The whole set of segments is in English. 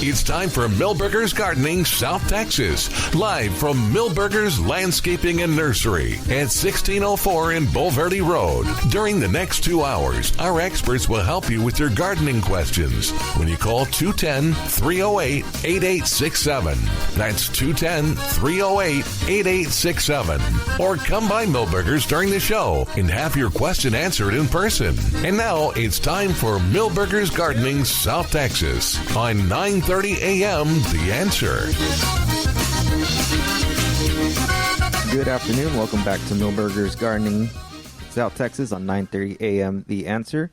It's time for Milberger's Gardening, South Texas. Live from Milberger's Landscaping and Nursery at 1604 in Bulverde Road. During the next 2 hours, our experts will help you with your gardening questions when you call 210-308-8867. That's 210-308-8867. Or come by Milberger's during the show and have your question answered in person. And now it's time for Milberger's Gardening, South Texas on 930 a.m. The Answer. Good afternoon. Welcome back to Milberger's Gardening, South Texas on 930 a.m. The Answer.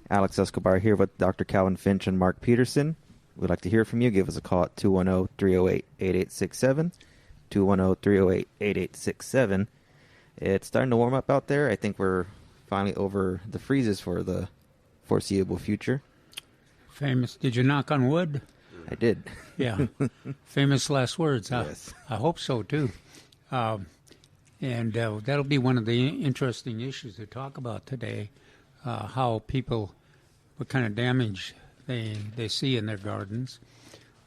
Alex Escobar here with Dr. Calvin Finch and Mark Peterson. We'd like to hear from you. Give us a call at 210-308-8867, 210-308-8867. It's starting to warm up out there. I think we're finally over the freezes for the foreseeable future. Famous. Did you knock on wood? I did. Yeah. Famous last words. Yes. I hope so, too. And that'll be one of the interesting issues to talk about today, how people, what kind of damage they see in their gardens.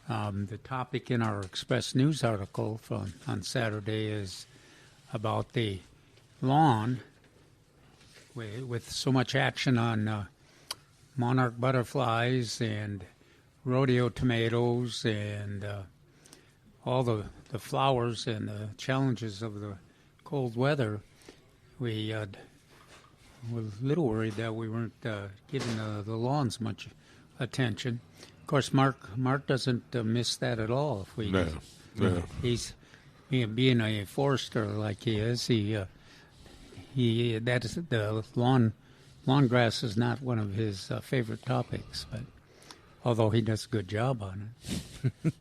The topic in our Express News article on Saturday is about the lawn with so much action on monarch butterflies and rodeo tomatoes and all the flowers and the challenges of the cold weather. We were a little worried that we weren't giving the lawns much attention. Of course, Mark doesn't miss that at all. If we No. He's being a forester like he is. That is the lawn grass is not one of his favorite topics, but although he does a good job on it.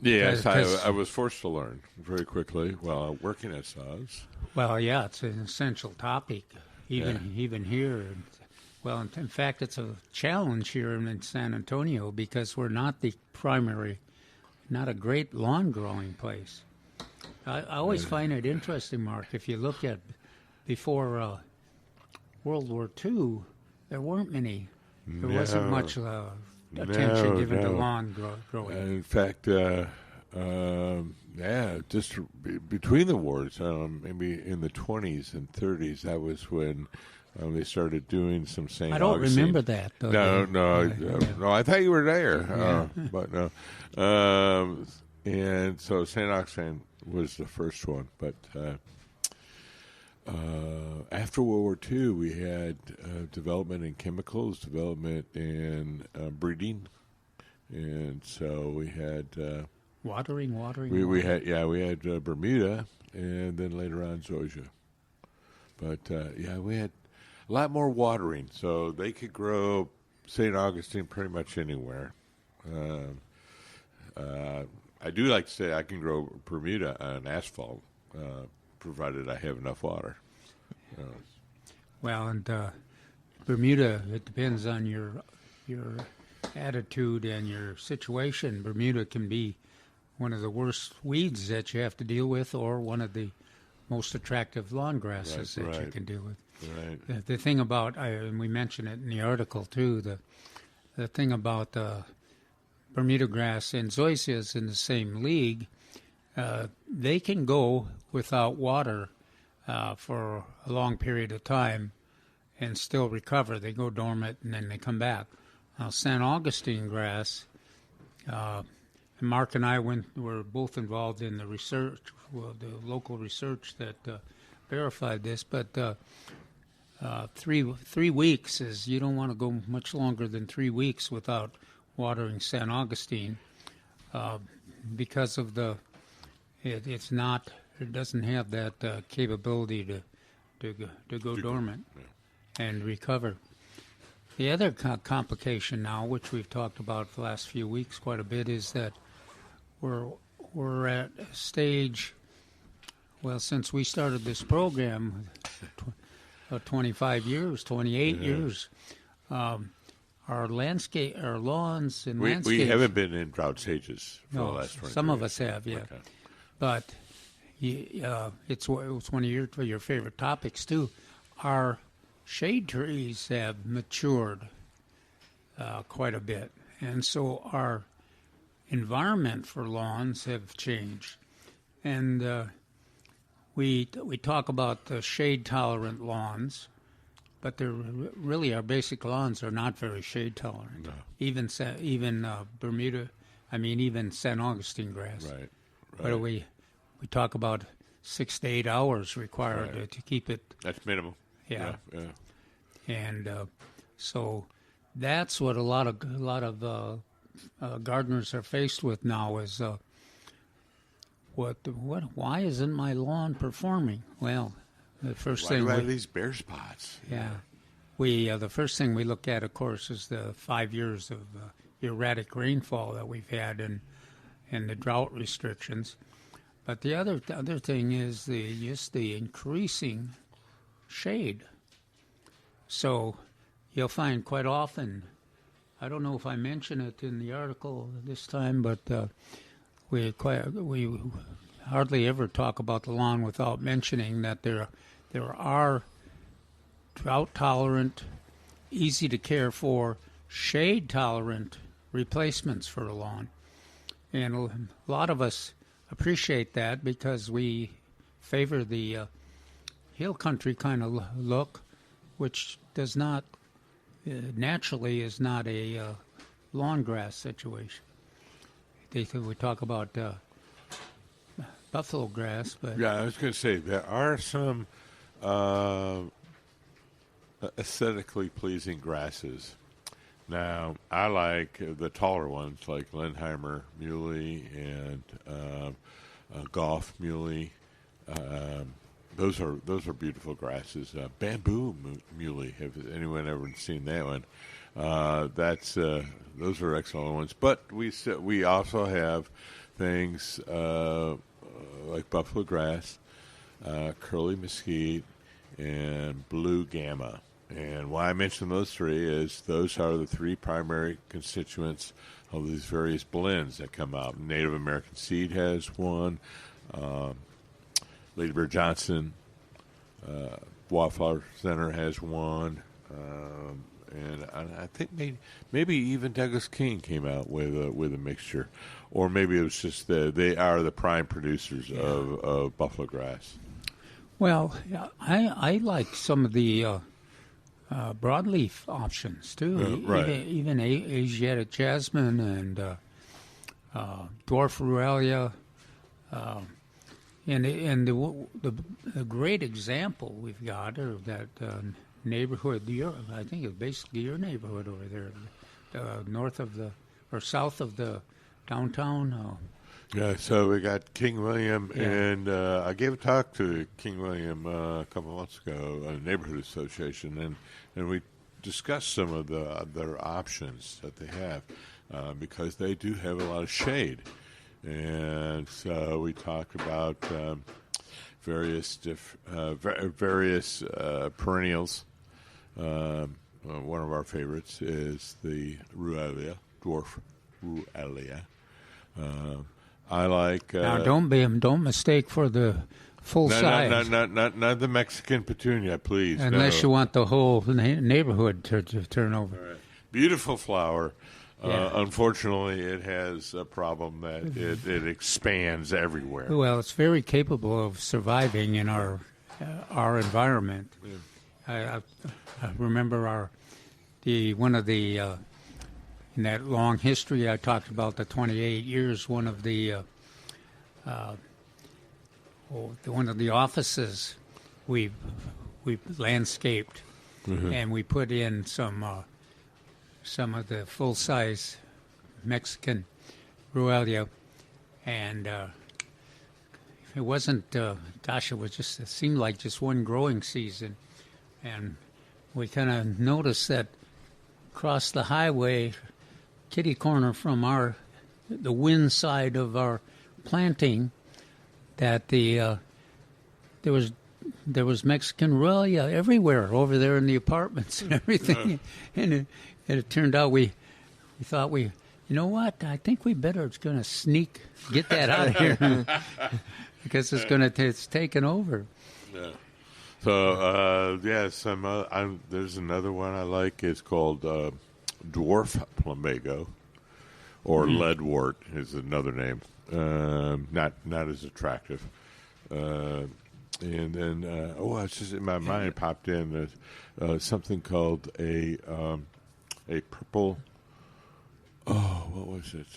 Yes, I was forced to learn very quickly while working at SAS. Well, yeah, it's an essential topic, even here. Well, in fact, it's a challenge here in San Antonio because we're not the primary, not a great lawn growing place. I always find it interesting, Mark, if you look at before World War II, there weren't many. There wasn't much attention given to lawn growing. In fact, just between the wars, maybe in the 20s and 30s, that was when they started doing some St. I don't Augustine. remember that, though. No, I thought you were there, but no. And so St. Augustine was the first one, but after World War II, we had development in chemicals, development in breeding, and so we had watering. We had Bermuda, and then later on Zoysia. But we had a lot more watering, so they could grow St. Augustine pretty much anywhere. I do like to say I can grow Bermuda on asphalt, provided I have enough water. Well, and Bermuda, it depends on your attitude and your situation. Bermuda can be one of the worst weeds that you have to deal with, or one of the most attractive lawn grasses that you can deal with. Right. The thing about, and we mentioned it in the article too, the thing about Bermuda grass and zoysias in the same league, they can go without water for a long period of time and still recover. They go dormant and then they come back. Now, San Augustine grass, Mark and I were both involved in the research, the local research that verified this, but 3 weeks is, you don't want to go much longer than 3 weeks without watering San Augustine because of it doesn't have that capability to go dormant and recover. The other complication now, which we've talked about for the last few weeks quite a bit, is that we're at a stage, well, since we started this program 25 years, 28 years, our lawns and landscapes. We haven't been in drought stages for the last 20 years. Some of us have, yeah. Okay. But it's one of your favorite topics, too. Our shade trees have matured quite a bit. And so our environment for lawns have changed. And we talk about the shade-tolerant lawns, but they're really our basic lawns are not very shade-tolerant. No. Even Bermuda, even San Augustine grass. Right. But we talk about 6 to 8 hours required Right. to keep it. That's minimum. Yeah. Yeah. And so that's what a lot of gardeners are faced with now is why isn't my lawn performing? Well, the first Why thing do I have these bare spots? the first thing we look at, of course, is the 5 years of erratic rainfall that we've had and the drought restrictions. But the other thing is the increasing shade. So you'll find quite often, I don't know if I mention it in the article this time, but we hardly ever talk about the lawn without mentioning that there are drought-tolerant, easy to care for, shade-tolerant replacements for a lawn. And a lot of us appreciate that because we favor the hill country kind of look, which does not naturally is not a lawn grass situation. We talk about buffalo grass, but Yeah, I was going to say there are some aesthetically pleasing grasses. Now, I like the taller ones like Lindheimer muley and Golf muley. Those are beautiful grasses. Bamboo muley. Have anyone ever seen that one? Those are excellent ones. But we also have things like buffalo grass, curly mesquite, and blue gamma. And why I mention those three is those are the three primary constituents of these various blends that come out. Native American Seed has one. Lady Bird Johnson, Wildflower Center has one, and I think maybe even Douglas King came out with a mixture, or maybe it was just they are the prime producers of buffalo grass. Well, I like some of the broadleaf options too. Right. Even Asiatic jasmine and dwarf ruellia. And the great example we've got are that neighborhood. I think it's basically your neighborhood over there, north of or south of the downtown. Yeah, so we got King William, Yeah. and I gave a talk to King William a couple of months ago, a neighborhood association, and we discussed some of their options that they have because they do have a lot of shade. And so we talked about various perennials. One of our favorites is the Ruellia, dwarf Ruellia. I like. Now, don't mistake for the full size. Not the Mexican petunia, please. Unless you want the whole neighborhood to turn over. Right. Beautiful flower. Yeah. Unfortunately, it has a problem that it expands everywhere. Well, it's very capable of surviving in our environment. Yeah. I remember in that long history I talked about, the 28 years. One of the offices we landscaped, and we put in some of the full-size Mexican Ruellia, and it wasn't. It seemed like just one growing season, and we kind of noticed that across the highway, kitty corner from the wind side of our planting, that there was Mexican Ruellia everywhere over there in the apartments and everything, and it turned out we thought you know what? I think we better going to get that out of here because it's taken over. Yeah. So there's another one I like. It's called dwarf plumbago, or leadwort is another name. Not as attractive. And then it's just in my mind popped in something called a purple. Oh, what was it?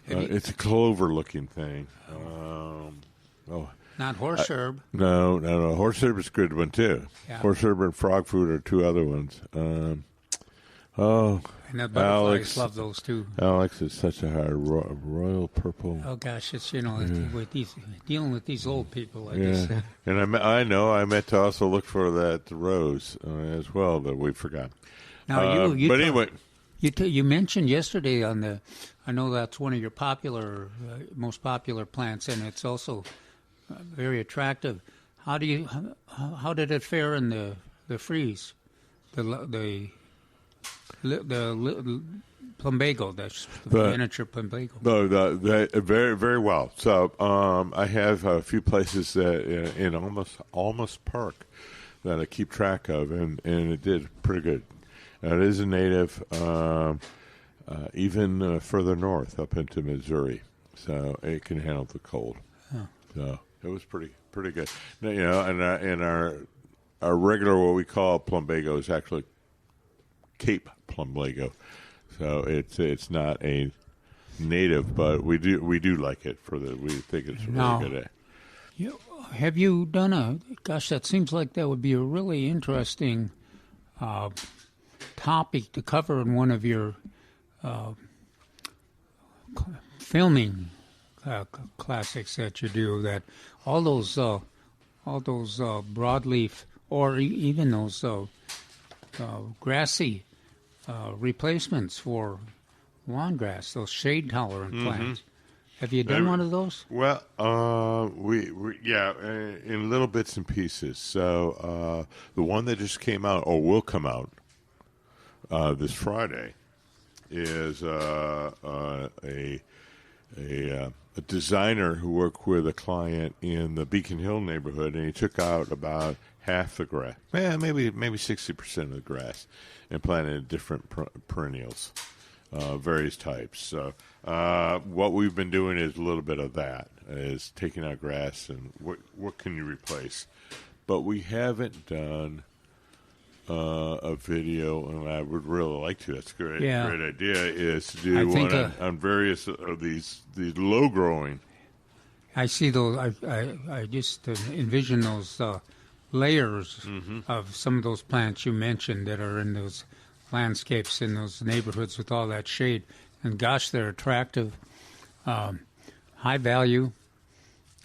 It's a clover-looking thing. Not horse herb. No. Horse herb is a good one too. Yeah. Horse herb and frog food are two other ones. And the butterflies love those too. Alex is such a hard royal purple. Oh gosh, it's with dealing with these old people. And I meant to also look for that rose as well that we forgot. Now anyway, you mentioned yesterday I know that's one of your most popular plants, and it's also very attractive. How did it fare in the freeze? The plumbago, that's the miniature plumbago. No, very, very well. So I have a few places that in almost Park that I keep track of, and it did pretty good. It is a native, even further north up into Missouri, so it can handle the cold. Huh. So it was pretty good. Now, and our regular what we call plumbago is actually Cape plumbago, so it's not a native, but we do like it we think it's really good. Have you done that seems like that would be a really interesting topic to cover in one of your filming classics that you do, that all those broadleaf or even those grassy replacements for lawn grass, those shade tolerant plants. Have you done one of those? Well, we in little bits and pieces. So the one that just came out or will come out this Friday is a designer who worked with a client in the Beacon Hill neighborhood, and he took out about half the grass, maybe 60% of the grass, and planted different perennials, various types. So what we've been doing is a little bit of that, is taking out grass and what can you replace. But we haven't done a video, and I would really like to. That's great. Yeah. Great idea is to do one on various of these low growing. I see those. I just envision those layers of some of those plants you mentioned that are in those landscapes in those neighborhoods with all that shade. And gosh, they're attractive, high value.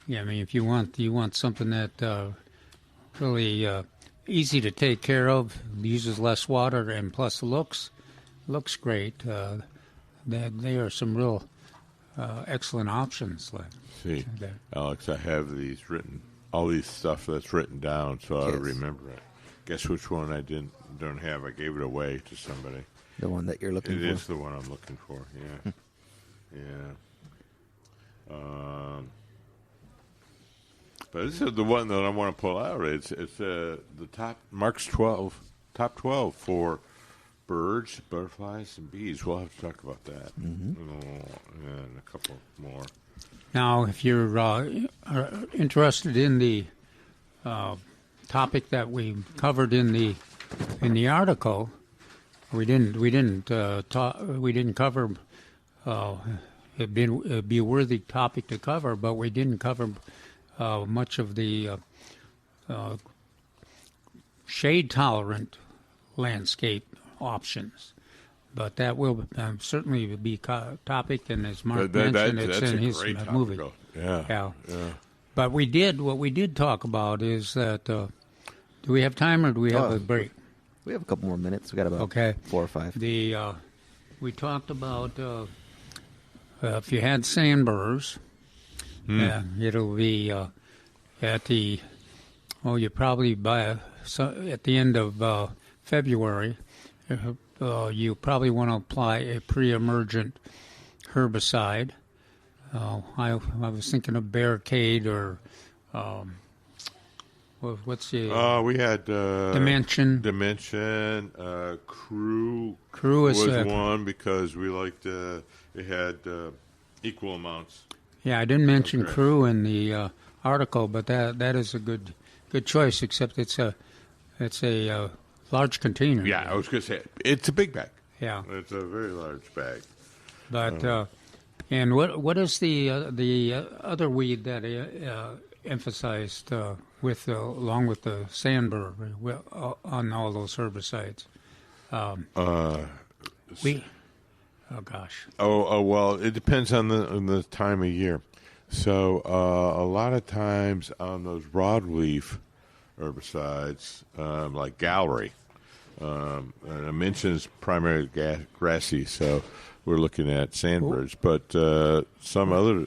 Yeah, I mean, if you want something that really easy to take care of, uses less water, and plus looks great. They are some real excellent options. See, Alex, I have these written, all these stuff that's written down, so I remember it. Guess which one I don't have? I gave it away to somebody. The one that you're looking for? It is the one I'm looking for, yeah. Yeah. But this is the one that I want to pull out. It's the Mark's top 12 for birds, butterflies, and bees. We'll have to talk about that and a couple more. Now, if you're interested in the topic that we covered in the article, we didn't cover. It'd be a worthy topic to cover, but we didn't cover much of the shade-tolerant landscape options. But that will certainly be a topic, and as Mark mentioned, it's in his movie. Yeah. But what we did talk about is that, do we have time or do we have a break? We have a couple more minutes. We got about 4 or 5. We talked about if you had sandburrs, it'll be at the you probably at the end of February. You probably want to apply a pre-emergent herbicide. I was thinking of barricade or What's the We had Dimension? Dimension, Crew. Crew is was one because we liked it had equal amounts. Yeah, I didn't mention Okay. Crew in the article, but that is a good choice. Except it's a large container. Yeah, I was going to say it's a big bag. Yeah, It's a very large bag. but and what is the other weed that emphasized along with the sandbur on all those herbicides? Oh gosh. Oh well, it depends on the time of year. So a lot of times on those broadleaf herbicides, like Gallery, and I mentioned primarily grassy, so we're looking at sandbirds. But some other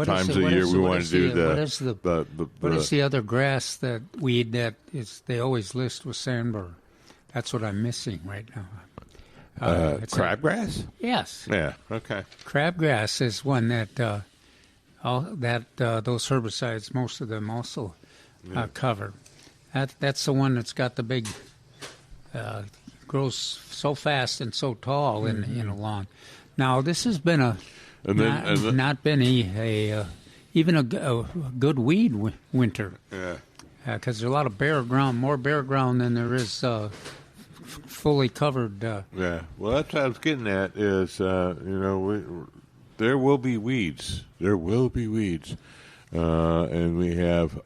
times of the year we want to do what is the other grass that weed that is they always list with sandbur? That's what I'm missing right now. crabgrass? Yes. Yeah. Okay. Crabgrass is one that those herbicides, most of them also cover. That's the one that's got the big, grows so fast and so tall in a lawn. Now this has been not been even a good weed winter. Yeah. Because there's a lot of more bare ground than there is fully covered. Yeah. Well, that's what I was getting at is, there will be weeds. There will be weeds. And we have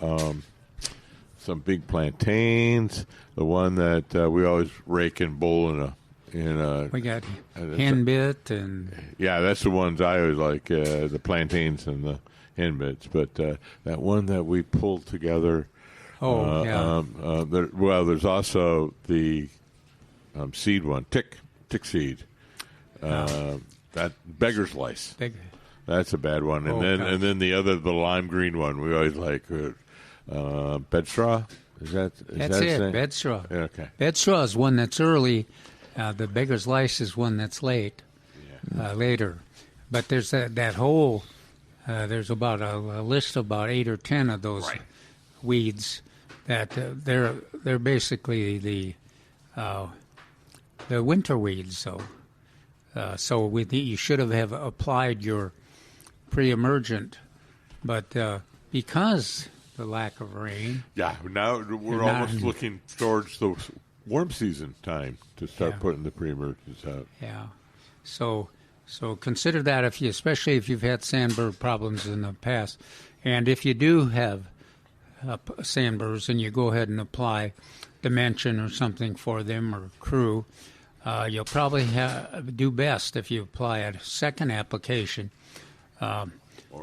some big plantains. The one that we always rake and bowl in a. We got henbit and. Yeah, that's the ones I always like, the plantains and the henbits. But that one that we pulled together. There's also the seed one, tick seed. That beggar's lice. That's a bad one. And then the lime green one. We always like bedstraw. That's it. Bedstraw. Yeah, okay. Bedstraw is one that's early. The beggar's lice is one that's late. Later. But there's that whole. There's about a list of about 8 or 10 of those weeds that they're basically the winter weeds. So you should have applied your pre-emergent, but because the lack of rain. Yeah, now we're almost looking towards the warm season time to start putting the pre-emergents out. Yeah, so consider that especially if you've had sandbur problems in the past, and if you do have sandburs and you go ahead and apply Dimension or something for them or Crew, you'll probably do best if you apply a second application. Or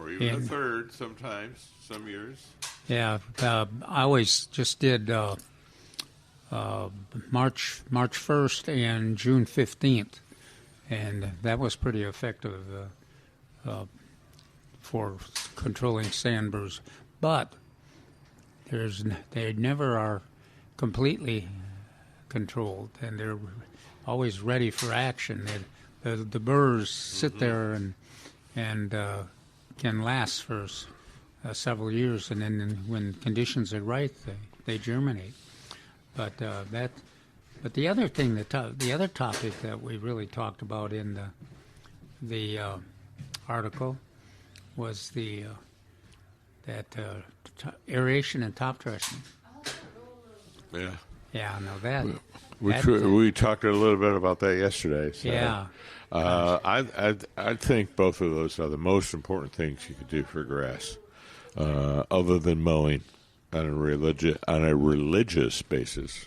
even a third sometimes, some years. Yeah, I always just did March 1st and June 15th, and that was pretty effective for controlling sandburs. But they never are completely controlled, and they're always ready for action. The burrs sit there and can last for several years, and then when conditions are right, they germinate. But the other thing the other topic that we really talked about in the article was aeration and top dressing. Yeah. Yeah, no, that. We talked a little bit about that yesterday. So, yeah. I think both of those are the most important things you could do for grass, other than mowing on a religious basis,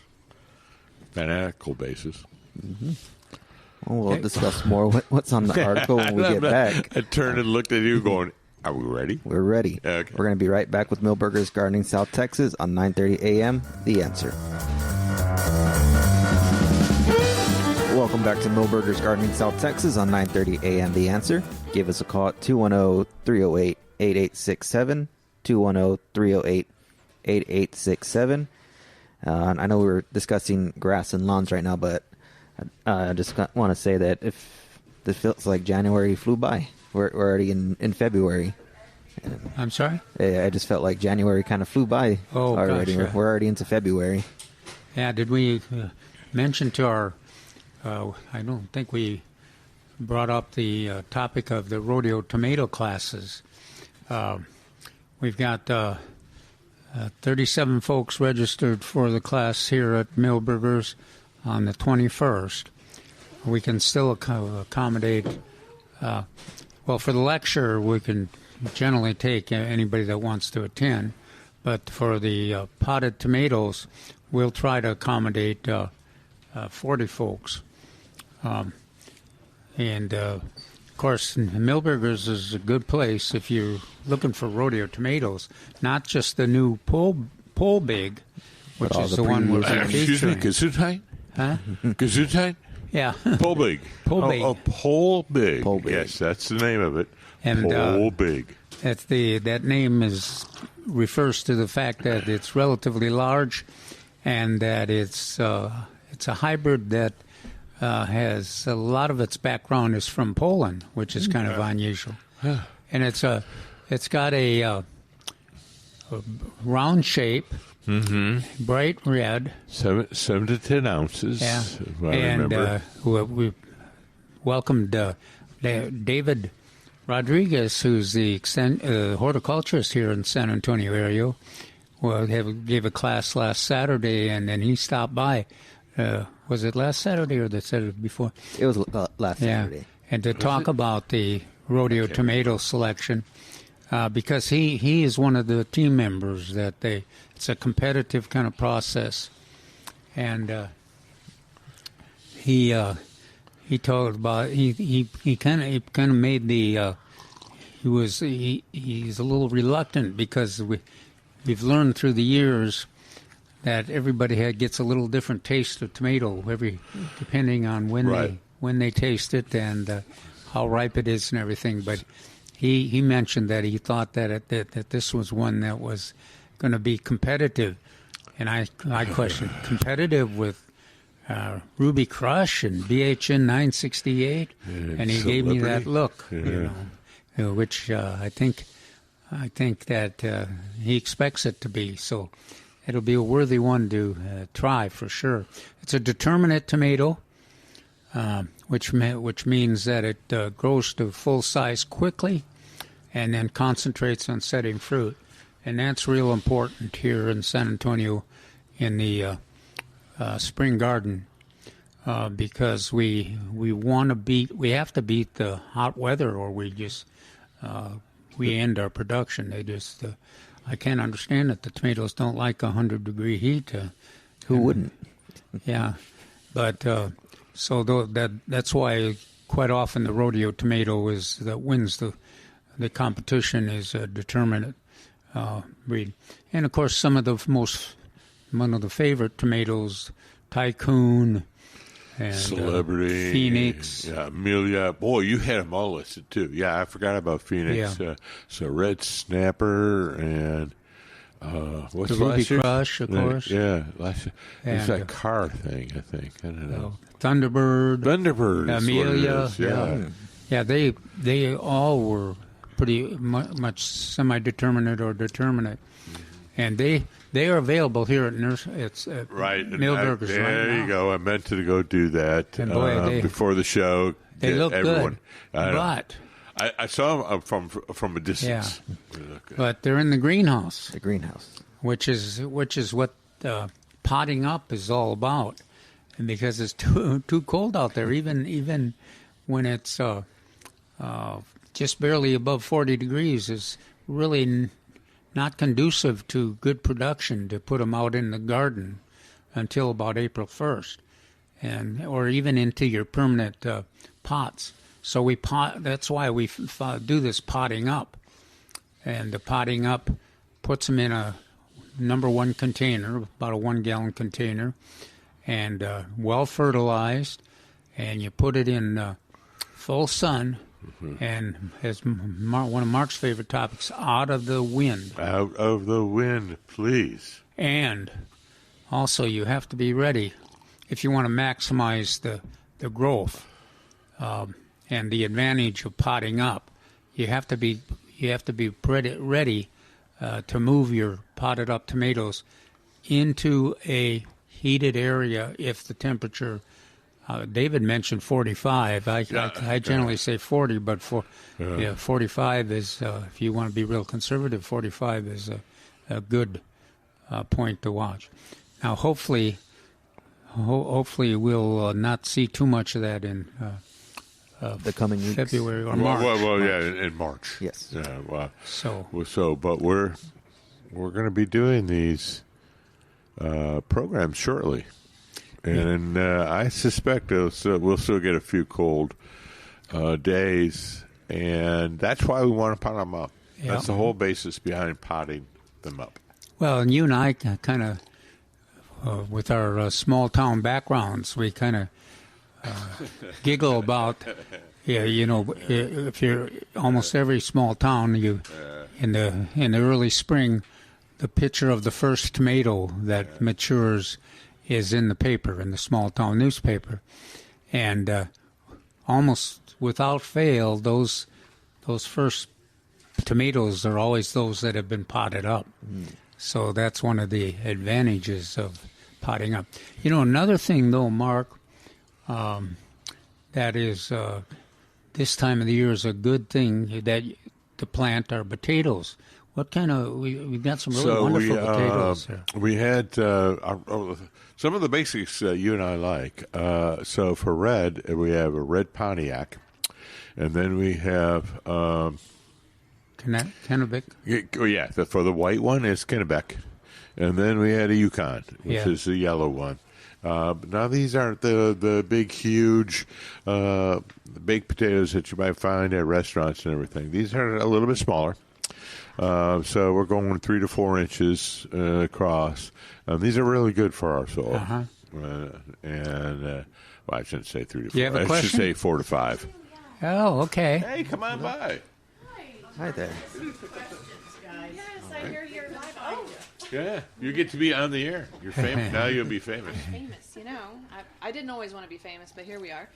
fanatical basis. Mm-hmm. Well, we'll discuss more what's on the article when we get back. I turned and looked at you going, are we ready? We're ready. Okay. We're going to be right back with Millburgers Gardening South Texas on 9:30 a.m. The Answer. Welcome back to Millburgers Gardening South Texas on 9:30 a.m. The Answer. Give us a call at 210-308-8867, 210-308-8867. I know we were discussing grass and lawns right now, but I just want to say that if this feels like January flew by. We're already in February, I'm sorry? I just felt like January kind of flew by already. Gosh, yeah. We're already into February. Yeah, did we mention to our... I don't think we brought up the topic of the rodeo tomato classes. We've got 37 folks registered for the class here at Millburgers on the 21st. We can still accommodate... well, for the lecture, we can generally take anybody that wants to attend. But for the potted tomatoes, we'll try to accommodate 40 folks. And, of course, Millburgers is a good place if you're looking for rodeo tomatoes, not just the new pole big, which is the one we're Excuse me, featuring. Gesundheit? Huh? Gesundheit? Yeah. Pole big. Pole big. Oh, pole big. Pole big. Yes, that's the name of it. And, pole big. That name refers to the fact that it's relatively large, and that it's a hybrid that has a lot of its background is from Poland, which is kind of unusual. And it's got a round shape, bright red. 7 to 10 ounces. Yeah, If I and remember. we welcomed David Rodriguez, who's the horticulturist here in San Antonio area. Well, gave a class last Saturday, and then he stopped by. Was it last Saturday or the Saturday before? It was last Saturday. And to talk about the rodeo tomato selection, because he is one of the team members that it's a competitive kind of process, and he told about he kind of made the he's a little reluctant because we've learned through the years that everybody gets a little different taste of tomato depending on when they taste it and how ripe it is and everything. But he mentioned that he thought that this was one that was going to be competitive, and I questioned competitive with Ruby Crush and BHN 968, and he gave me that look, which I think that he expects it to be. So it'll be a worthy one to try for sure. It's a determinate tomato, which means that it grows to full size quickly, and then concentrates on setting fruit, and that's real important here in San Antonio in the spring garden, because we have to beat the hot weather, or we end our production. I can't understand it. The tomatoes don't like 100-degree heat. Who wouldn't? Yeah, but that's why quite often the rodeo tomato wins the competition is a determinate breed. And of course, one of the favorite tomatoes, Tycoon and Celebrity, Phoenix. Yeah, Amelia. Boy, you had them all listed too. Yeah, I forgot about Phoenix. Yeah. So Red Snapper and what's The the Ruby last year? Crush, of course. Yeah, last year. It's And, that car thing, I think. I don't know. Thunderbird, Thunderbird. is what it Amelia. is, Yeah. Yeah, they all were pretty much semi-determinate or determinate, and they are available here at Right. and Millburgers there right now. you go. I meant to go do that And boy, before the show. They Get look everyone. good, I know. but I saw them from a distance. They look good. but they're in the greenhouse, The greenhouse. which is what potting up is all about, and because it's too cold out there, even when it's just barely above 40 degrees, is really not conducive to good production to put them out in the garden until about April 1st, or even into your permanent pots. So that's why we do this potting up, and the potting up puts them in a number one container, about a 1-gallon container, and well fertilized, and you put it in full sun. And as one of Mark's favorite topics, out of the wind. Out of the wind, please. And also you have to be ready if you want to maximize the growth and the advantage of potting up. You have to be you have to be ready to move your potted up tomatoes into a heated area if the temperature. David mentioned 45. I generally say 40, but 45 is, if you want to be real conservative, 45 is a good point to watch. Now, hopefully we'll not see too much of that in the coming weeks. February or March. Well, yeah, in March. Yes. Yeah. Well, So, but we're going to be doing these programs shortly. And I suspect we'll still get a few cold days, and that's why we want to pot them up. Yeah. That's the whole basis behind potting them up. Well, and you and I kind of, with our small-town backgrounds, we kind of giggle about, if you're almost every small town, in the early spring, the picture of the first tomato that matures is in the paper, in the small town newspaper, and almost without fail, those first tomatoes are always those that have been potted up. So that's one of the advantages of potting up. Another thing though, Mark, that is this time of the year is a good thing that to plant are potatoes. What kind of we've got some really wonderful potatoes there. We had some of the basics you and I like. So for red, we have a red Pontiac, and then we have Kennebec. For the white one it's Kennebec, and then we had a Yukon, which Yeah. is the yellow one. Now these aren't the big, huge baked potatoes that you might find at restaurants and everything. These are a little bit smaller. So we're going 3 to 4 inches across. These are really good for our soil. Uh-huh. Well, I shouldn't say 3 to 4. You have a I should question? say 4 to 5. Oh, okay. Hey, come on by. Hi there. Yes, I hear you're live. Oh, Yeah, you get to be on the air. You're famous. Now you'll be famous. famous, I didn't always want to be famous, but here we are.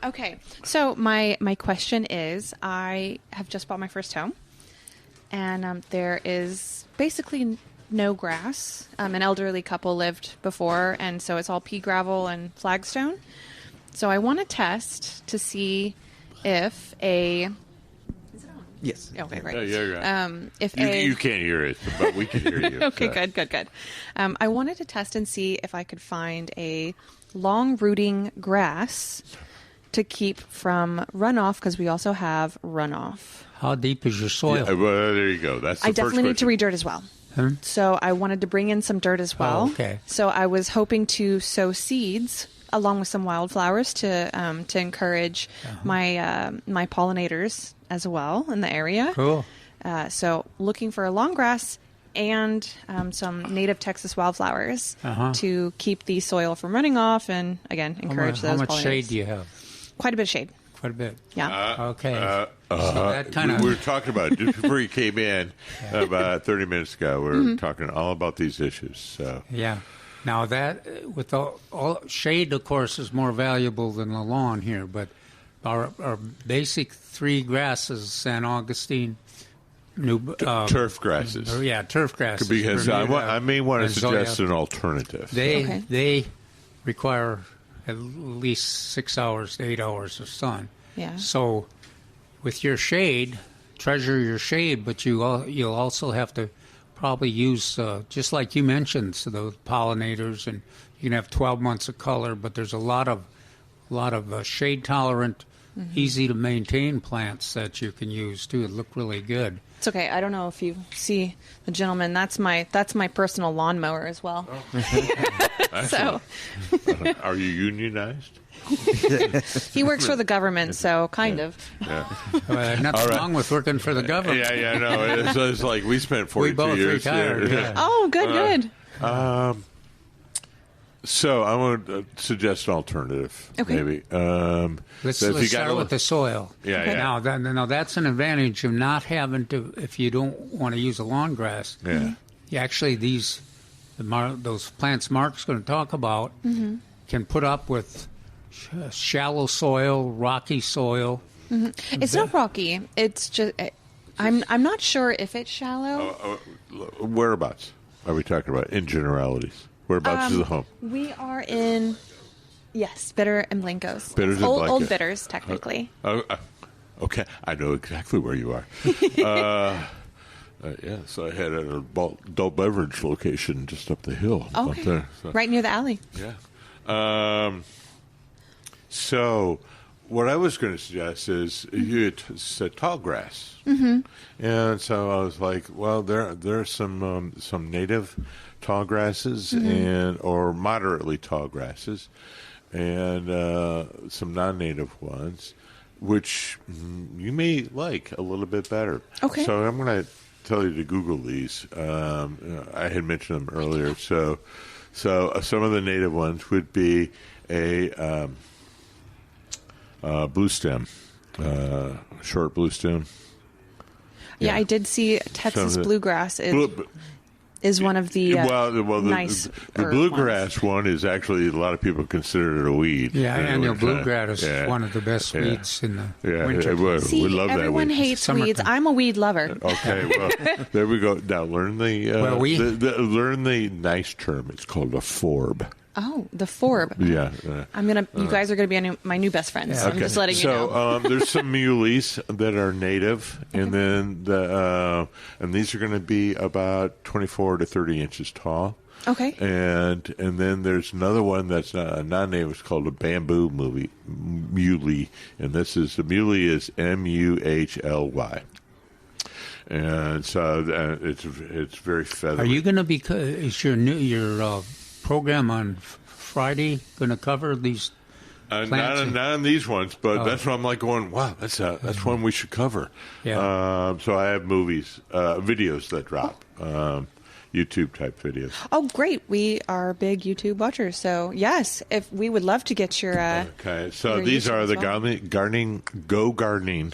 Okay, so my question is, I have just bought my first home, and there is basically no grass. An elderly couple lived before, and so it's all pea gravel and flagstone. So I want to test to see if a... Yes. Okay, great. Yeah, you're right. If You can't hear it, but we can hear you. Okay, So. good. I wanted to test and see if I could find a long rooting grass to keep from runoff, because we also have runoff. How deep is your soil? Yeah, well, there you go. That's the I first definitely need to question. redirt as well. Huh? So I wanted to bring in some dirt as well. Oh, okay. So I was hoping to sow seeds along with some wildflowers to encourage my pollinators as well in the area. Cool. So looking for a long grass and some native Texas wildflowers to keep the soil from running off and, again, encourage those How much pollinators. shade do you have? Quite a bit of shade. Quite a bit. Yeah. Okay. So that kind of We were talking about it just before you came in about 30 minutes ago. We were talking all about these issues. So Yeah. Now that with all shade, of course, is more valuable than the lawn here. But our basic 3 grasses, San Augustine, turf grasses. turf grasses. Because I may want to and suggest zoysia. an alternative. They require at least 6 hours to 8 hours of sun. Yeah. So with your shade, treasure your shade, but you'll also have to probably use, just like you mentioned, so those pollinators, and you can have 12 months of color, but there's a lot of shade tolerant, easy to maintain plants that you can use too. It look really good. It's okay. I don't know if you see the gentleman. That's my personal lawnmower as well. So Are you unionized? he works for the government, so kind of. Yeah. Nothing wrong with working for the government. Yeah, no. It's like we spent 42 We both years retired. there. Yeah. Oh, good. So I want to suggest an alternative, Okay. maybe. Let's so if you start got with the soil. Yeah, Okay. yeah. Now that's an advantage of not having to, if you don't want to use a lawn grass. Yeah. You actually, those plants Mark's going to talk about can put up with shallow soil, rocky soil, It's not rocky. It's just I'm not sure if it's shallow. Whereabouts are we talking about in generalities? Whereabouts is the home? We are in Bitter and Blanco's. Bitters and Old Blanco. Bitters, technically. Okay, I know exactly where you are. So I had an adult beverage location just up the hill. Okay, Up there, so. right near the alley. Yeah. So what I was going to suggest is you had said tall grass, and so I was like, well, there's some native tall grasses or moderately tall grasses, and some non-native ones, which you may like a little bit better. Okay. So I'm going to tell you to Google these. I had mentioned them earlier. So some of the native ones would be a blue stem, short blue stem. Yeah, I did see Texas bluegrass is one of the nice. The bluegrass one is actually, a lot of people consider it a weed. Yeah, annual bluegrass is one of the best weeds in the winter. See, we love everyone that weed. hates weeds. I'm a weed lover. Okay, well, there we go. Now learn learn the nice term. It's called a forb. Oh, the forb. Yeah. You guys are gonna be my new best friends. Yeah. I'm just letting you know. So there's some muleys that are native, and then and these are going to be about 24 to 30 inches tall. Okay. And then there's another one that's non-native. It's called a bamboo muley, and the muley is Muhly. And so it's very feathery. Are you going to be? Is your program on Friday going to cover these plants? Not on these ones, but that's why I'm like going, wow, that's one we should cover. Yeah. So I have videos that drop, YouTube type videos. Oh, great! We are big YouTube watchers, so yes, if we would love to get your. Okay, so your these YouTube are as the well. gardening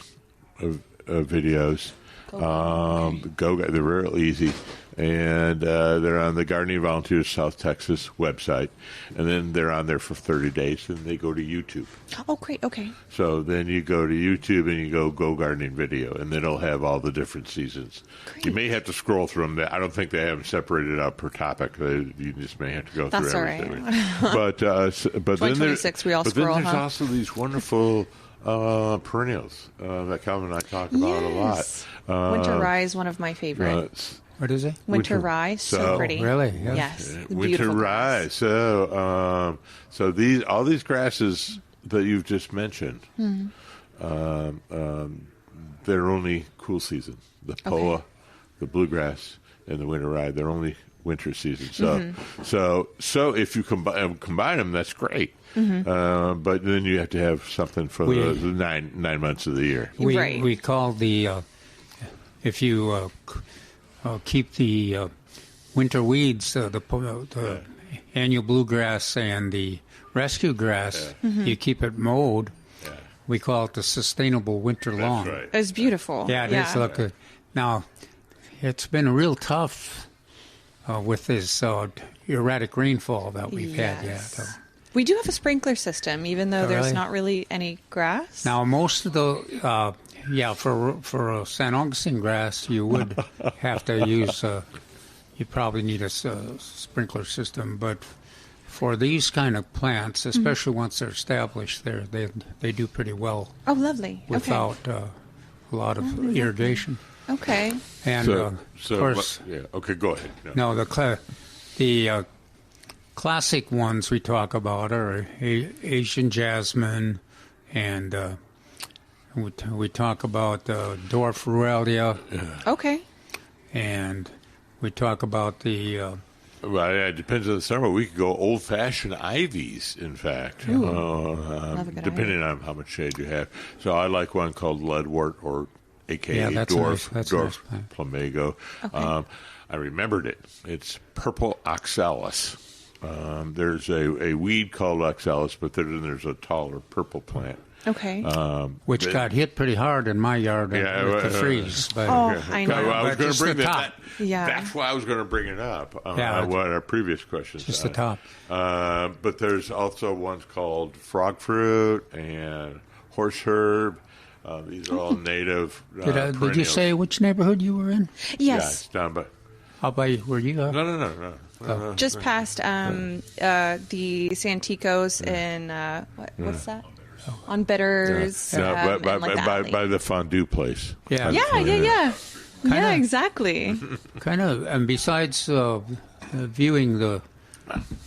videos. They're real easy, and they're on the Gardening Volunteers South Texas website, and then they're on there for 30 days, and they go to YouTube. Oh, great! Okay. So then you go to YouTube and you go gardening video, and then it'll have all the different seasons. Great. You may have to scroll through them. I don't think they have them separated out per topic. You just may have to go That's through all everything. right. But then 2026, we all then scroll, there's huh? also these wonderful perennials that Calvin and I talk about a lot. Winter rye is one of my favorites. What is it? Winter rye, so pretty. Really? Yes. Winter Beautiful rye. grass. So all these grasses that you've just mentioned, they're only cool season. The poa, the bluegrass, and the winter rye, they're only winter season. So if you combine them, that's great. But then you have to have something for the 9 months of the year. We call the if you keep the winter weeds, the annual bluegrass and the rescue grass, you keep it mowed. We call it the sustainable winter lawn. That's right. It's beautiful. Yeah, it is. Look, now it's been real tough with this erratic rainfall that we've had. Yeah. So. We do have a sprinkler system, even though there's really? not really any grass. Now, most of the, for San Augustine grass, you would have to use, you probably need a sprinkler system. But for these kind of plants, especially once they're established, they do pretty well. Oh, lovely. Without a lot of irrigation. Okay. And, of course... Okay, go ahead. No, the classic ones we talk about are Asian jasmine, and we talk about dwarf ruellia, Okay. and we talk about the Well, it depends on the summer. We could go old-fashioned ivies, in fact, depending on how much shade you have. So I like one called leadwort, or a.k.a. dwarf nice plumago. Okay. I remembered it. It's purple oxalis. There's a weed called oxalis, but then there's a taller purple plant. Okay. which got hit pretty hard in my yard with the freeze. But, I know. I was going to bring the that. top. Yeah. That's why I was going to bring it up. What our previous questions. Just the top. But there's also ones called frog fruit and horse herb. These are all native. Did you perennials. say which neighborhood you were in? Yeah, Yes. it's down by. How about where you are? No. Just past the Santicos in what's that? On Bitters. No, and like that alley. by the fondue place. Yeah. Yeah, exactly. Kind of, and besides viewing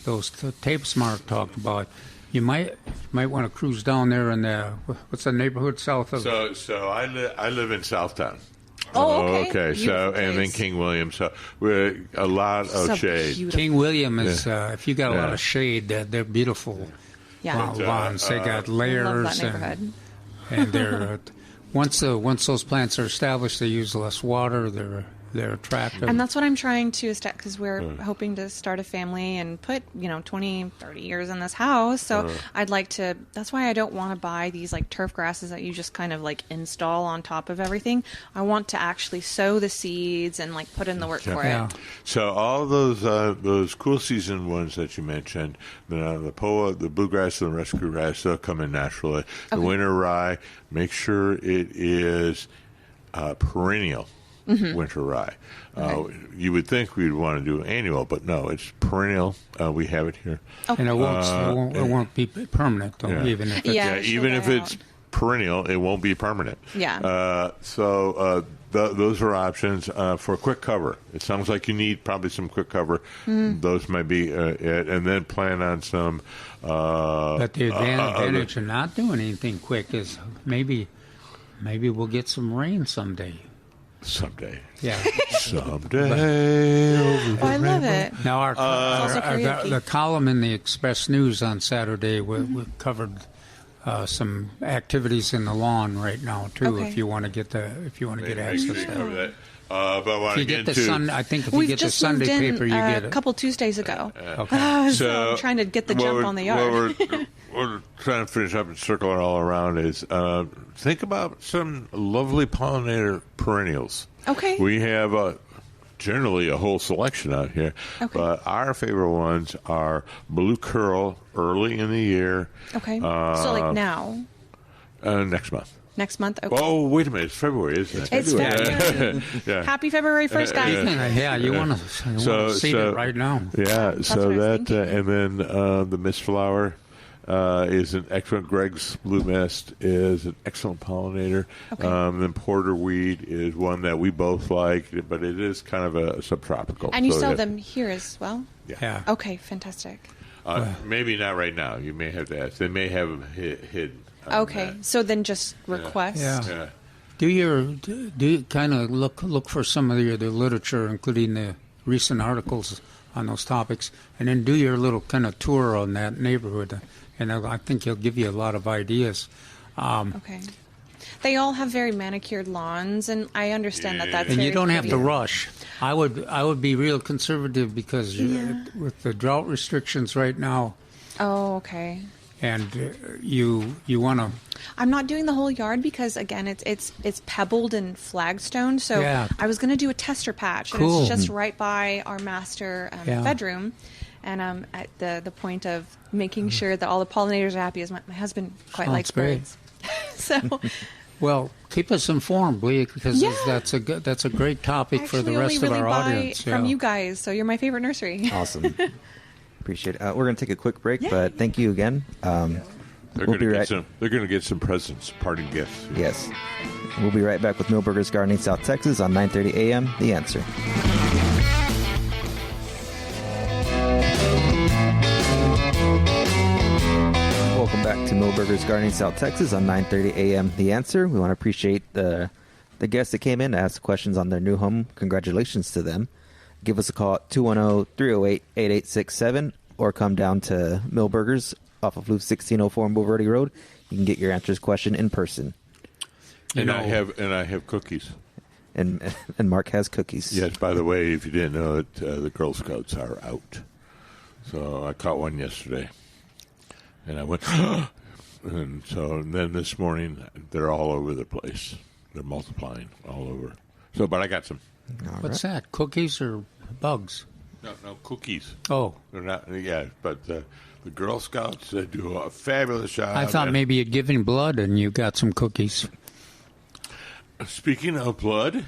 those tapes Mark talked about, you might want to cruise down there in what's the neighborhood south of? So I live in Southtown. Oh, okay. Okay. So Beautiful and then place. King William. So we're a lot So of shade. beautiful. King William is if you got a lot Yeah. of shade, they're beautiful. Yeah. Lawns. They got I layers love that neighborhood. and they're once those plants are established, they use less water. They're attractive. And that's what I'm trying to establish, because we're hoping to start a family and put 20, 30 years in this house. So I'd like to. That's why I don't want to buy these like turf grasses that you just kind of like install on top of everything. I want to actually sow the seeds and like put in the work for Yeah. it. So all those cool season ones that you mentioned, the poa, the bluegrass, and the rescue grass, they'll come in naturally. The Okay. winter rye, make sure it is perennial. Winter rye. You would think we'd want to do annual, but no, it's perennial. We have it here. And it won't be permanent, though, Yeah. even if Yeah. it's... sure Even if they it's perennial, it won't be permanent. Yeah. Those are options for quick cover. It sounds like you need probably some quick cover. Those might be it, and then plan on some. But the advantage of not doing anything quick is maybe we'll get some rain someday. Someday. Yeah. Someday. Oh, I love it. Now, also karaoke. the column in the Express News on Saturday we covered some activities in the lawn right now too. Okay. If you want to get access to that. But I want If you to get get the into Sun, I think if you We've get the just Sunday moved in paper, you get a it. couple Tuesdays ago. Okay. So I'm trying to get the jump on the yard. What we're trying to finish up and circle it all around is think about some lovely pollinator perennials. Okay. We have generally a whole selection out here, Okay. but our favorite ones are blue curl early in the year. Okay. So like now, Next month. next month. Okay. Oh, wait a minute. It's February, isn't it? It's February. Yeah. Happy February 1st, guys. Yeah, you want to see it right now. Yeah, so what I was that, thinking. and then the mist flower is an excellent. Greg's blue mist is an excellent pollinator. Okay. Then porterweed is one that we both like, but it is kind of a subtropical. And you So, sell yeah. them here as well? Yeah. Okay, fantastic. Maybe not right now. You may have to ask. They may have them hidden. on Okay, that. so then just request. Yeah. Yeah. Do you kind of look for some of the literature, including the recent articles on those topics, and then do your little kind of tour on that neighborhood, and I think it'll give you a lot of ideas. Okay. They all have very manicured lawns, and I understand that that's And very you don't have to pretty. rush. I would be real conservative because with the drought restrictions right now, Oh, okay. and you want to. I'm not doing the whole yard because again, it's pebbled and flagstone. So Yeah. I was going to do a tester patch, and Cool. it's just right by our master Yeah. bedroom. And at the point of making sure that all the pollinators are happy, is my husband quite Oh, likes that's great. birds. So Well, keep us informed, will you? Because Yeah. that's a great topic for the actually rest only of really our buy audience. from yeah. you guys. So you're my favorite nursery. Awesome. Appreciate it. We're going to take a quick break, Yay. but thank you again. They're We'll going be to right- get some. They're going to get some presents, parting gifts. Yes. We'll be right back with Millburgers Gardening, South Texas on 9:30 a.m. The Answer. Welcome back to Millburgers Gardening, South Texas on 9:30 a.m. The Answer. We want to appreciate the guests that came in to ask questions on their new home. Congratulations to them. Give us a call at 210-308-8867 or come down to Millburgers off of Loop 1604 on Boulevardy Road. You can get your answers question in person. And know- I have cookies. And Mark has cookies. Yes, by the way, if you didn't know it, the Girl Scouts are out. So I caught one yesterday. And I went, and then this morning, they're all over the place. They're multiplying all over. So, but I got some. All What's right. that? Cookies or bugs? No, cookies. Oh, They're not, yeah, but the Girl Scouts do a fabulous job. I thought and- maybe you'd given blood and you got some cookies. Speaking of blood,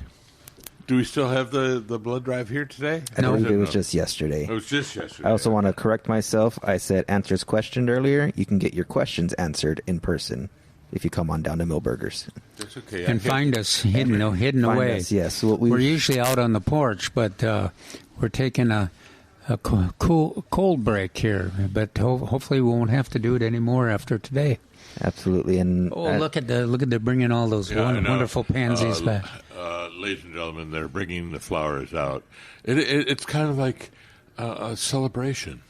do we still have the blood drive here today? I believe it was just yesterday. It was just yesterday. I also want to correct myself. I said answers questioned earlier. You can get your questions answered in person if you come on down to Millburgers. That's okay. And find us hidden Find away. us, yes. We're usually out on the porch, but we're taking a cold break here. But hopefully we won't have to do it anymore after today. Absolutely. And Look at the bringing all those wonderful pansies back. Ladies and gentlemen, they're bringing the flowers out. It's kind of like a celebration.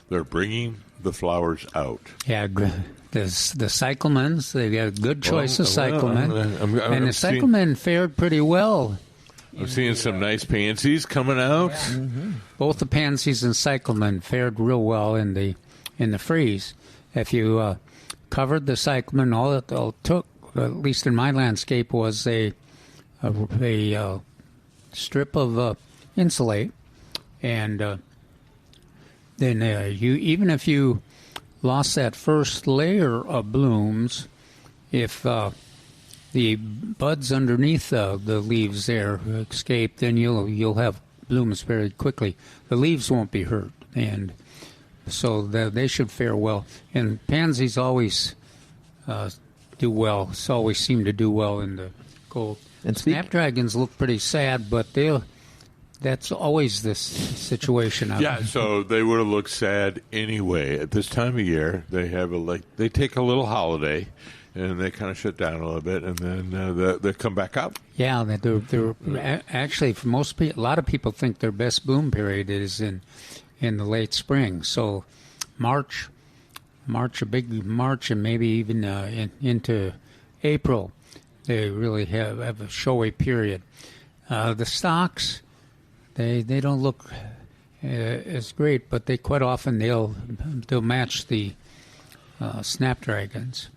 They're bringing the flowers out. Yeah, the cyclamens, they got a good choice of cyclamen. And the cyclamen fared pretty well. I'm seeing some nice pansies coming out. Yeah. Mm-hmm. Both the pansies and cyclamen fared real well in the freeze. If you covered the cyclamen, all it took, at least in my landscape, was a strip of insulate, and then even if you lost that first layer of blooms, if the buds underneath the leaves there escape, then you'll have blooms very quickly. The leaves won't be hurt, and so they should fare well. And pansies always do well. Always seem to do well in the cold. And snapdragons look pretty sad, but that's always this situation. Yeah, so they would have looked sad anyway. At this time of year, they have they take a little holiday, and they kind of shut down a little bit, and then they come back up. Yeah, they're actually, for most people, a lot of people think their best bloom period is in the late spring. So March, a big March, and maybe even into April, they really have a showy period. The stocks, they don't look as great, but they quite often they'll match the snapdragons.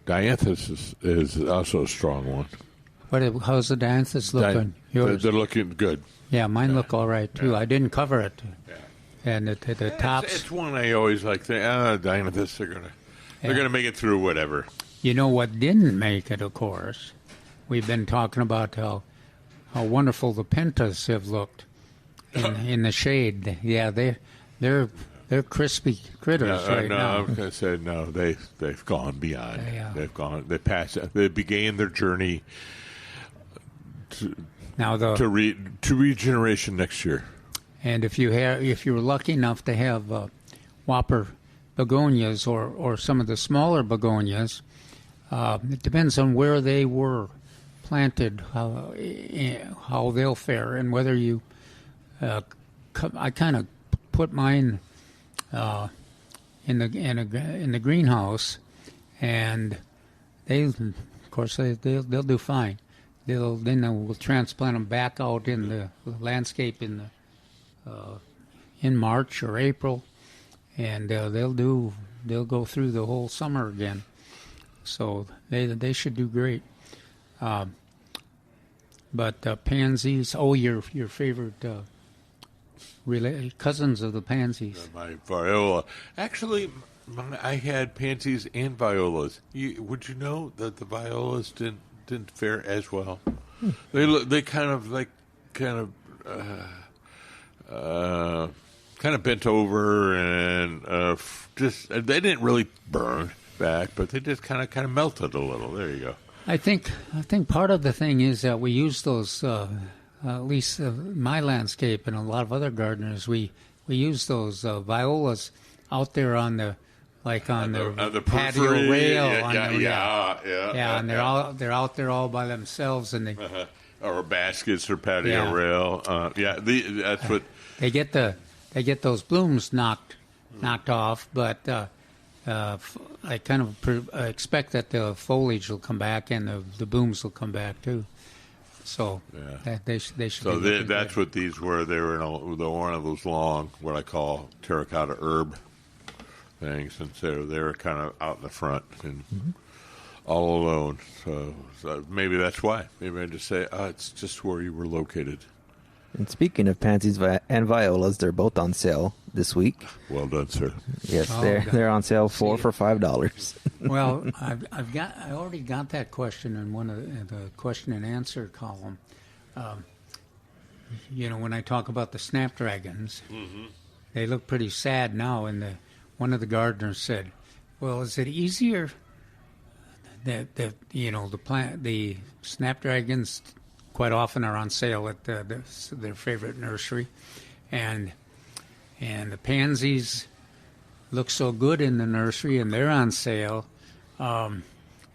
Dianthus is also a strong one. How's the dianthus looking? They're looking good. Yeah, mine look all right too. I didn't cover it. Yeah. And the tops. It's one I always like. Dianthus, they're gonna make it through whatever. You know what didn't make it? Of course, we've been talking about how wonderful the pentas have looked in the shade. Yeah, they're crispy critters right now. I'm gonna say no. They've gone beyond. Yeah. They've gone. They passed. They began their journey to regeneration next year. And if you're lucky enough to have whopper begonias or some of the smaller begonias, it depends on where they were planted, how they'll fare, and whether you. I kind of put mine in the greenhouse, and they'll do fine. We'll transplant them back out in the landscape in March or April, and they'll go through the whole summer again. So they should do great. But pansies, your favorite cousins of the pansies. My viola. Actually, I had pansies and violas. Would you know that the violas didn't fare as well? They kind of bent over and just they didn't really burn back, but they just kind of melted a little. There you go. I think part of the thing is that we use those. At least my landscape and a lot of other gardeners, we use those violas out there on the patio rail. And they're out there all by themselves, and they or baskets or patio rail. That's what they get those blooms knocked off, but I kind of expect that the foliage will come back and the blooms will come back too. So they should. So that's what these were. They were one of those long, what I call terracotta herb things, and so they were kind of out in the front and all alone. So maybe that's why. Maybe I just say, it's just where you were located. And speaking of pansies and violas, they're both on sale this week. Well done, sir. Yes, they're on sale for $5. Well, I already got that question in one of the question and answer column. When I talk about the snapdragons, they look pretty sad now. And one of the gardeners said, "Well, is it easier that the snapdragons quite often are on sale at their favorite nursery, and the pansies look so good in the nursery and they're on sale.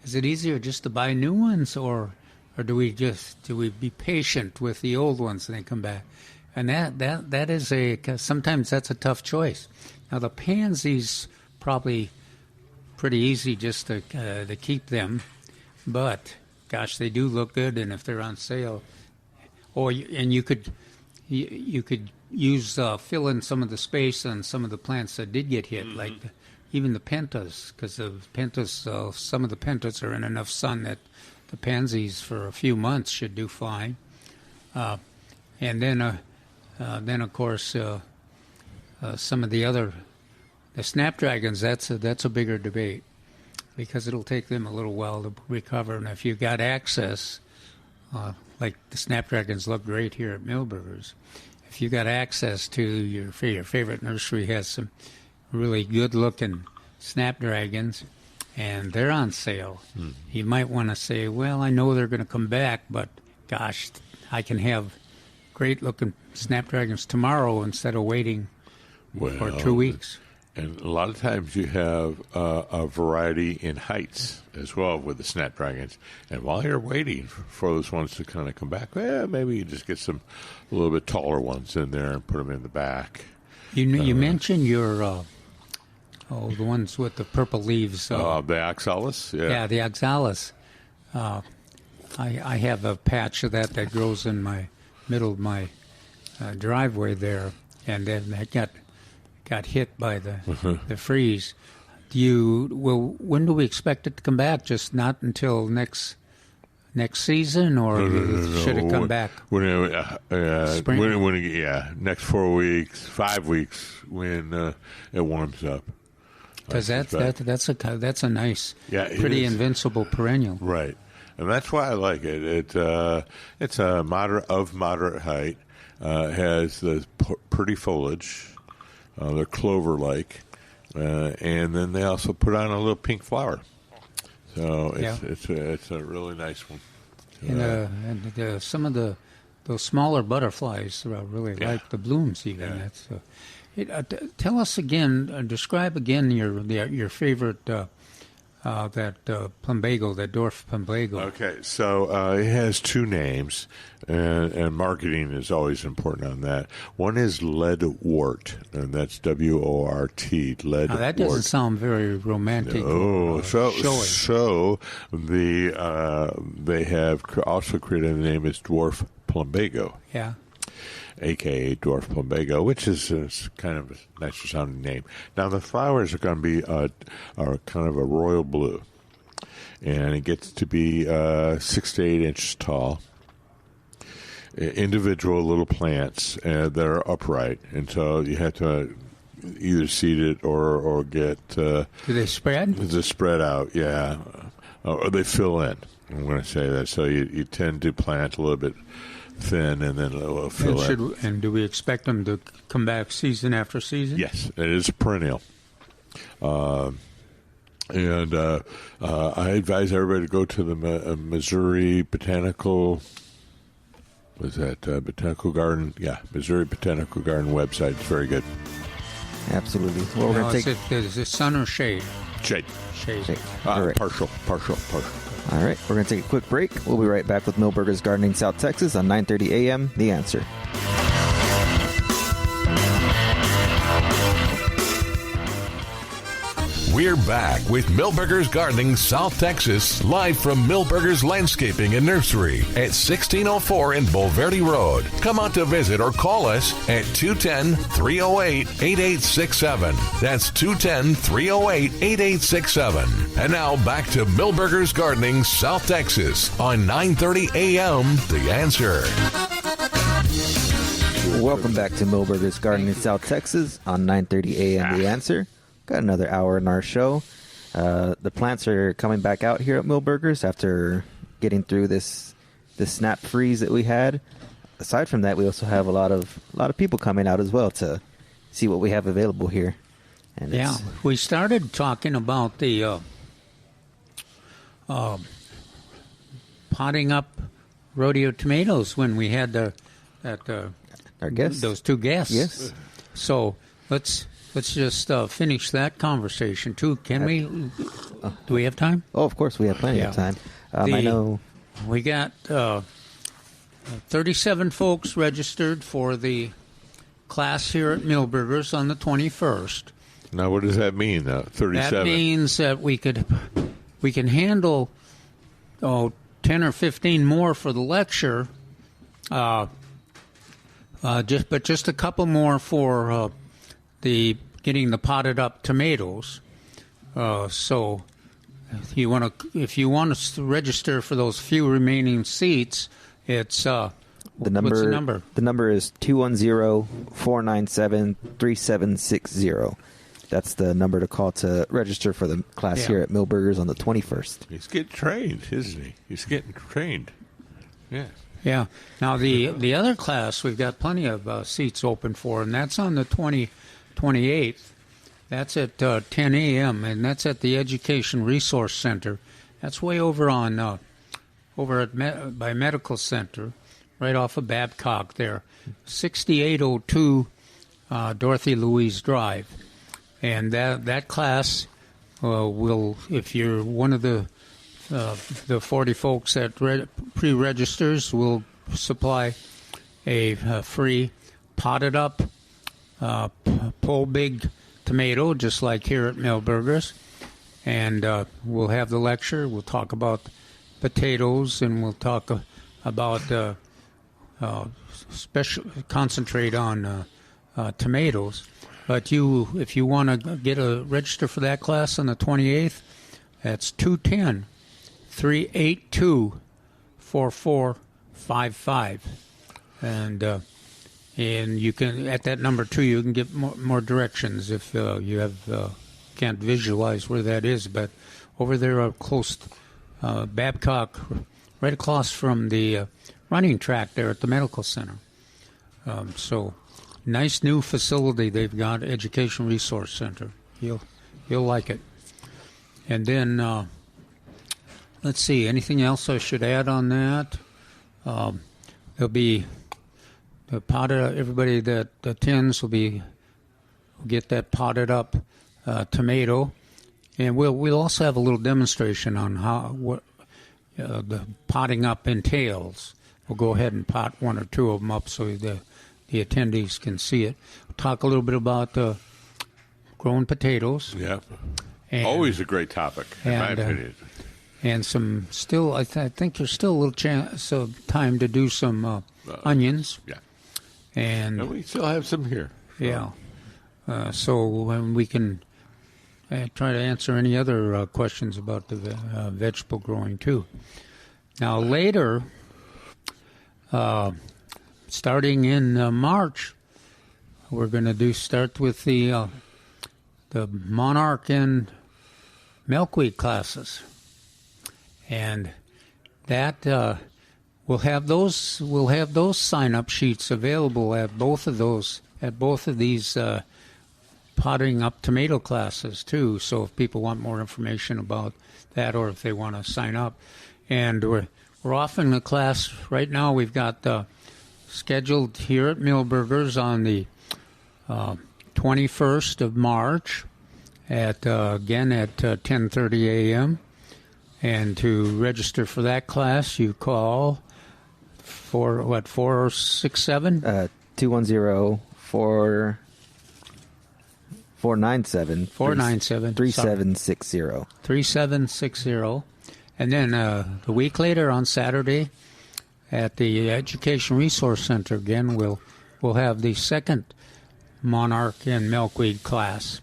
Is it easier just to buy new ones, or do we be patient with the old ones and they come back?" And that is sometimes that's a tough choice. Now the pansies probably pretty easy just to keep them, but gosh, they do look good, and if they're on sale, you could use fill in some of the space on some of the plants that did get hit, like even the pentas, because the pentas, some of the pentas are in enough sun that the pansies for a few months should do fine. And then of course some of the snapdragons. That's a bigger debate, because it'll take them a little while to recover. And if you've got access, like the snapdragons look great here at Milberger's, if you got access to your favorite nursery has some really good-looking snapdragons, and they're on sale, you might want to say, well, I know they're going to come back, but gosh, I can have great-looking snapdragons tomorrow instead of waiting for 2 weeks. And a lot of times you have a variety in heights as well with the snapdragons. And while you're waiting for those ones to kind of come back, maybe you just get a little bit taller ones in there and put them in the back. You mentioned your the ones with the purple leaves. The oxalis? Yeah, the oxalis. I have a patch of that grows in my middle of my driveway there, and then that got hit by the freeze. When do we expect it to come back? Just not until next season, or should it come back? Spring? Next 4 weeks, 5 weeks when it warms up. Because that's a nice, pretty invincible perennial. Right, and that's why I like it. It's a moderate height. Has the pretty foliage. They're clover-like, and then they also put on a little pink flower. So it's a really nice one. And some of those smaller butterflies really like the blooms. Even tell us again, describe again your favorite that plumbago, that dwarf plumbago. Okay, so it has two names, and marketing is always important on that. One is leadwort, and that's W-O-R-T, leadwort. Now, that doesn't sound very romantic. Oh, so they have also created the name as dwarf plumbago. Yeah. A.K.A. dwarf plumbago, which is kind of a nicer sounding name. Now, the flowers are going to be are kind of a royal blue, and it gets to be 6 to 8 inches tall. Individual little plants that are upright, and so you have to either seed it or get. Do they spread? They spread out, yeah, or they fill in. I'm going to say that. So you tend to plant a little bit thin, and then it'll fill in. And do we expect them to come back season after season? Yes, it is a perennial. And I advise everybody to go to the Missouri Botanical. Was that Botanical Garden? Yeah, Missouri Botanical Garden website. It's very good. Absolutely. Well, we're going to take. Is it sun or shade? Shade. Shade. All right. Partial. All right, we're going to take a quick break. We'll be right back with Milberger's Gardening South Texas on 9:30 a.m. The Answer. We're back with Milberger's Gardening South Texas, live from Milberger's Landscaping and Nursery at 1604 in Bulverde Road. Come out to visit or call us at 210-308-8867. That's 210-308-8867. And now back to Milberger's Gardening South Texas on 9:30 a.m. The Answer. Welcome back to Milberger's Garden in South Texas on 9:30 a.m. The Answer. Got another hour in our show. The plants are coming back out here at Milberger's after getting through this snap freeze that we had. Aside from that, we also have a lot of people coming out as well to see what we have available here. And we started talking about the potting up rodeo tomatoes when we had our guests, those two guests. Yes. So let's just finish that conversation too. Can we? Do we have time? Oh, of course, we have plenty of time. I know we got 37 folks registered for the class here at Milberger's on the 21st. Now, what does that mean? 37. That means that we can handle 10 or 15 more for the lecture. Just a couple more for getting the potted up tomatoes. So if you want to register for those few remaining seats, it's the number. What's the number? The number is 210-497-3760. That's the number to call to register for the class here at Milberger's on the 21st. He's getting trained, isn't he? He's getting trained. Yes. Yeah. Now, the other class, we've got plenty of seats open for, and that's on the 28th. That's at 10 a.m., and that's at the Education Resource Center. That's way over on by Medical Center, right off of Babcock there, 6802 Dorothy Louise Drive. And that class will, if you're one of the 40 folks that pre-registers, will supply a free potted up pole big tomato, just like here at Milberger's. And we'll have the lecture. We'll talk about potatoes, and we'll talk about concentrate on tomatoes. But if you want to register for that class on the 28th, that's 210-382-4455. And you can, at that number too, you can get more directions if you can't visualize where that is. But over there close Babcock, right across from the running track there at the Medical Center. So nice new facility they've got, Education Resource Center. You'll like it. And then let's see, anything else I should add on that? There'll be the potted. Everybody that attends will get that potted up tomato, and we'll also have a little demonstration on what the potting up entails. We'll go ahead and pot one or two of them up so the attendees can see it. We'll talk a little bit about growing potatoes. Yeah, always a great topic, in my opinion. And some still, I think there's still a little chance of time to do some onions. Yeah, and we still have some here. Yeah, so we can try to answer any other questions about the vegetable growing too. Now later, starting in March, we're going to start with the Monarch and Milkweed classes, and that we'll have those sign-up sheets available at both of these potting up tomato classes too. So if people want more information about that, or if they want to sign up, and we're offering the class right now. We've got scheduled here at Milberger's on the 21st of March again at 10:30 a.m. And to register for that class, you call 467 210-497 3760. And then a week later on Saturday at the Education Resource Center again, we'll have the second Monarch and Milkweed class.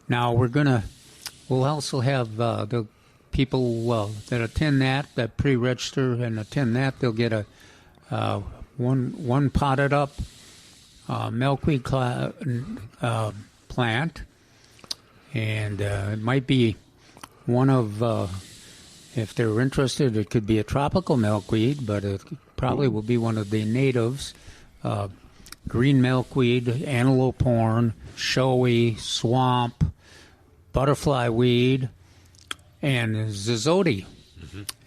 Now we'll also have the people that attend that pre-register and attend that, they'll get a one potted up milkweed plant, and it might be one of, if they're interested, it could be a tropical milkweed, but it probably will be one of the natives. Green milkweed, antelope horn, showy, swamp, butterfly weed, and zizoti.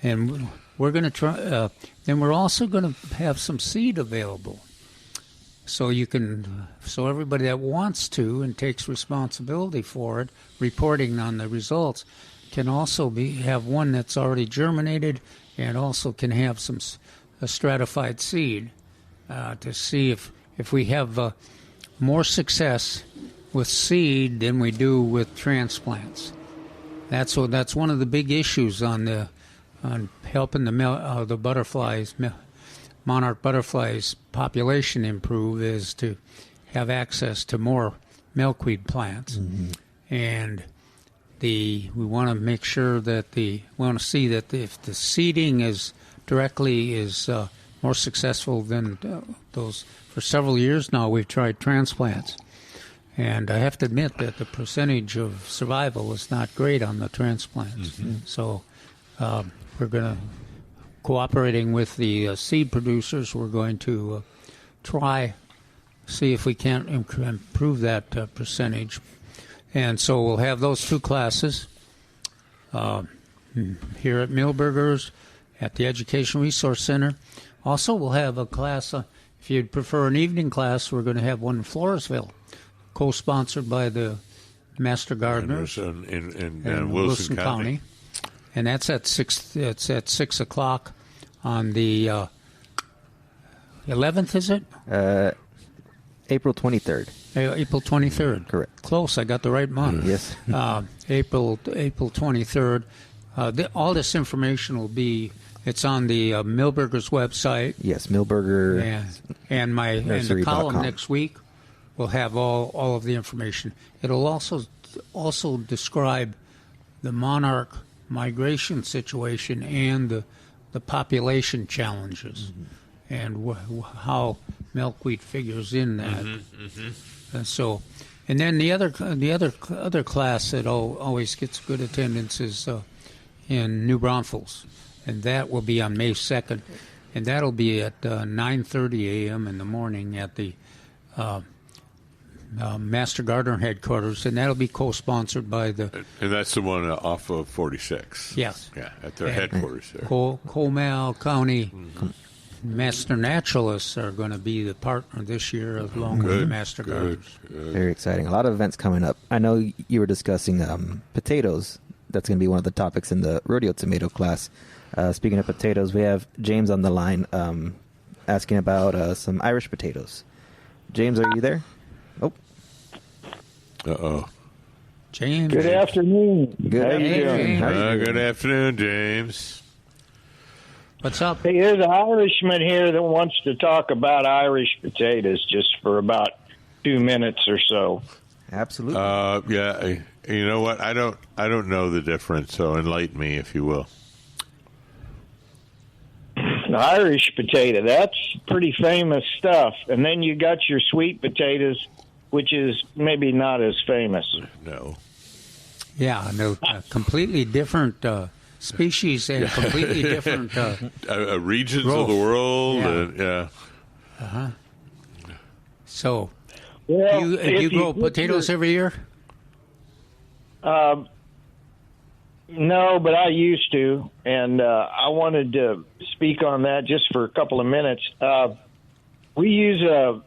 And we're going to try. Then we're also going to have some seed available, so so everybody that wants to and takes responsibility for it, reporting on the results, can also have one that's already germinated, and also can have a stratified seed to see if we have more success with seed than we do with transplants. That's one of the big issues on helping the butterflies, monarch butterflies population improve, is to have access to more milkweed plants. And we want to make sure that we want to see that if the seeding is more successful than those. For several years now, we've tried transplants, and I have to admit that the percentage of survival is not great on the transplants. So we're going to, cooperating with the seed producers, we're going to see if we can't improve that percentage. And so we'll have those two classes here at Millburgers at the Education Resource Center. Also, we'll have a class, if you'd prefer an evening class, we're going to have one in Floresville, co-sponsored by the Master Gardeners in Wilson County. And that's at 6 o'clock on the 11th, is it? April 23rd. April 23rd. Correct. Close. I got the right month. Yes. April 23rd. All this information will be. It's on the Millburgers website. Yes, Millburger. And the column next week will have all of the information. It'll also describe the monarch migration situation and the population challenges, and how milkweed figures in that. And then the other class that always gets good attendance is in New Braunfels, and that will be on May 2nd, and that'll be at 9:30 a.m. in the morning at the Master Gardener headquarters, and that'll be co-sponsored by the... And that's the one off of 46. Yes. Yeah, at their headquarters there. Comal County Master Naturalists are going to be the partner this year, along with the Master Gardeners. Very exciting. A lot of events coming up. I know you were discussing potatoes. That's going to be one of the topics in the rodeo tomato class. Speaking of potatoes, we have James on the line asking about some Irish potatoes. James, are you there? Oh. Uh-oh. James. Good afternoon. Good afternoon. Good afternoon, James. What's up? Hey, there's an Irishman here that wants to talk about Irish potatoes just for about 2 minutes or so. Absolutely. Yeah. You know what? I don't know the difference, so enlighten me, if you will. An Irish potato, that's pretty famous stuff. And then you got your sweet potatoes, which is maybe not as famous. No. Yeah, no, completely different species and completely different regions growth. of the world. Yeah. And, So, Well, do if you grow potatoes every year? No, but I used to, and I wanted to speak on that just for a couple of minutes. We use a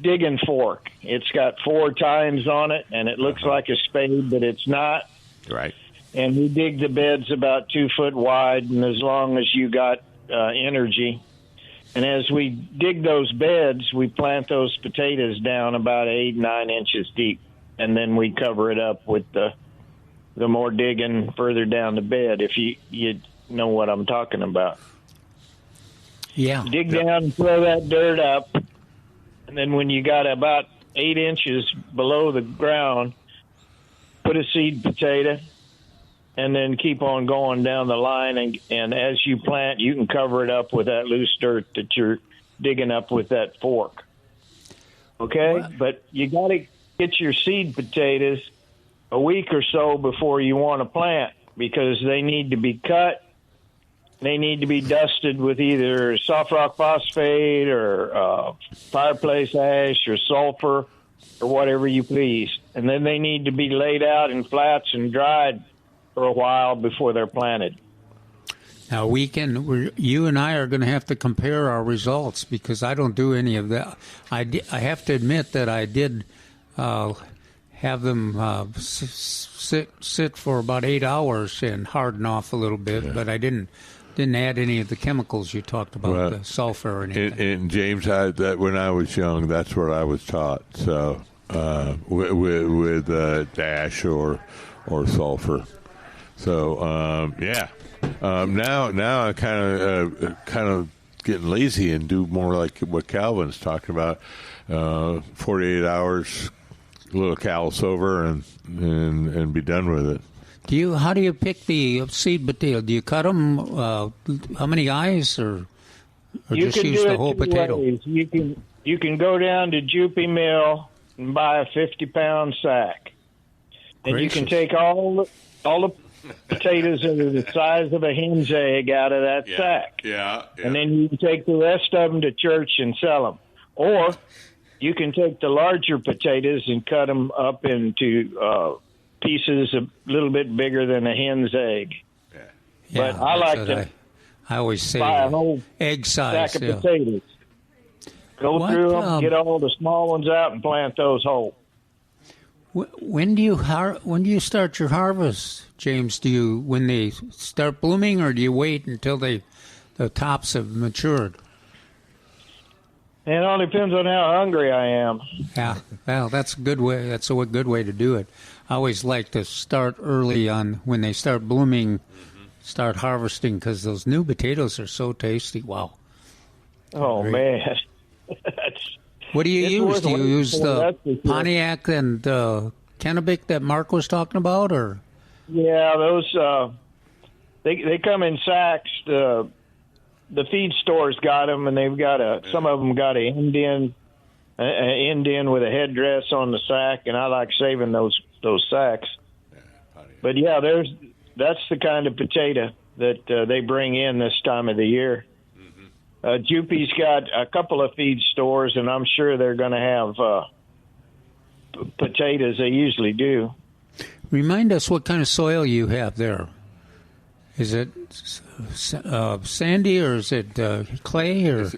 digging fork. It's got 4 tines on it, and it looks like a spade, but it's not. Right. And we dig the beds about 2 foot wide, and as long as you got energy. And as we dig those beds, we plant those potatoes down about 8-9 inches deep, and then we cover it up with the more digging further down the bed, if you know what I'm talking about. Yeah. Dig down and throw that dirt up, and then when you got about 8 inches below the ground, put a seed potato, and then keep on going down the line. And as you plant, you can cover it up with that loose dirt that you're digging up with that fork. Okay, What? but you got to get your seed potatoes a week or so before you want to plant because they need to be cut. They need to be dusted with either soft rock phosphate or fireplace ash or sulfur or whatever you please. And then they need to be laid out in flats and dried for a while before they're planted. Now you and I are going to have to compare our results because I don't do any of that. I have to admit that I did have them sit for about 8 hours and harden off a little bit, but I didn't add any of the chemicals you talked about, the sulfur or anything. And James, that when I was young, that's what I was taught. So with dash or sulfur. So now I kind of getting lazy and do more like what Calvin's talking about. 48 hours, a little callus over, and be done with it. How do you pick the seed potato? Do you cut them? How many eyes, or You just can use do the it whole two potato? ways. You can go down to Jupy Mill and buy a 50-pound sack, and you can Gracious. take all the potatoes that are the size of a hen's egg out of that sack, Yeah. and then you can take the rest of them to church and sell them, or you can take the larger potatoes and cut them up into pieces a little bit bigger than a hen's egg. Yeah, But I like that's what to I always say buy a whole egg size. sack of Yeah. potatoes. Go What, through them, get all the small ones out, and plant those whole. When do you start your harvest, James? When they start blooming, or do you wait until the tops have matured? And it all depends on how hungry I am. Yeah, well, that's a good way. That's a good way to do it. I always like to start early on when they start blooming, start harvesting because those new potatoes are so tasty. Wow. Oh, Great. man. That's, What do you It's use? worth Do you waiting use for, the that's for sure. Pontiac and Kennebec that Mark was talking about, or? yeah, those, they come in sacks. The feed stores got them, and they've got some of them got an Indian with a headdress on the sack, and I like saving those sacks. But yeah, that's the kind of potato that they bring in this time of the year. Jupy's got a couple of feed stores, and I'm sure they're going to have potatoes. They usually do. Remind us what kind of soil you have there. Is it sandy, or is it clay, or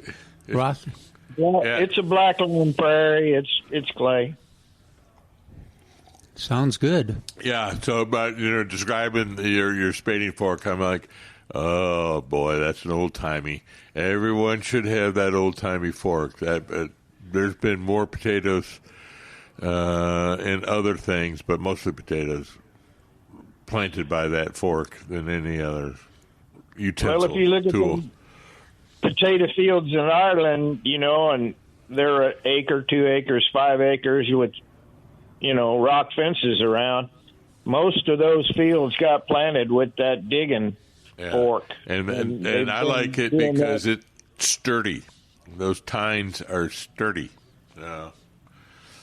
rocky? Well, Yeah. it's a blackland prairie. It's clay. Sounds good. Yeah. So, but describing your spading fork, I'm like, oh boy, that's an old timey. Everyone should have that old timey fork. There's been more potatoes and other things, but mostly potatoes planted by that fork than any other utensil. Well, if you look at tool. the potato fields in Ireland, and they're an acre, 2 acres, 5 acres with, rock fences around. Most of those fields got planted with that digging fork. And they've I been like it doing because that. it's sturdy. Those tines are sturdy.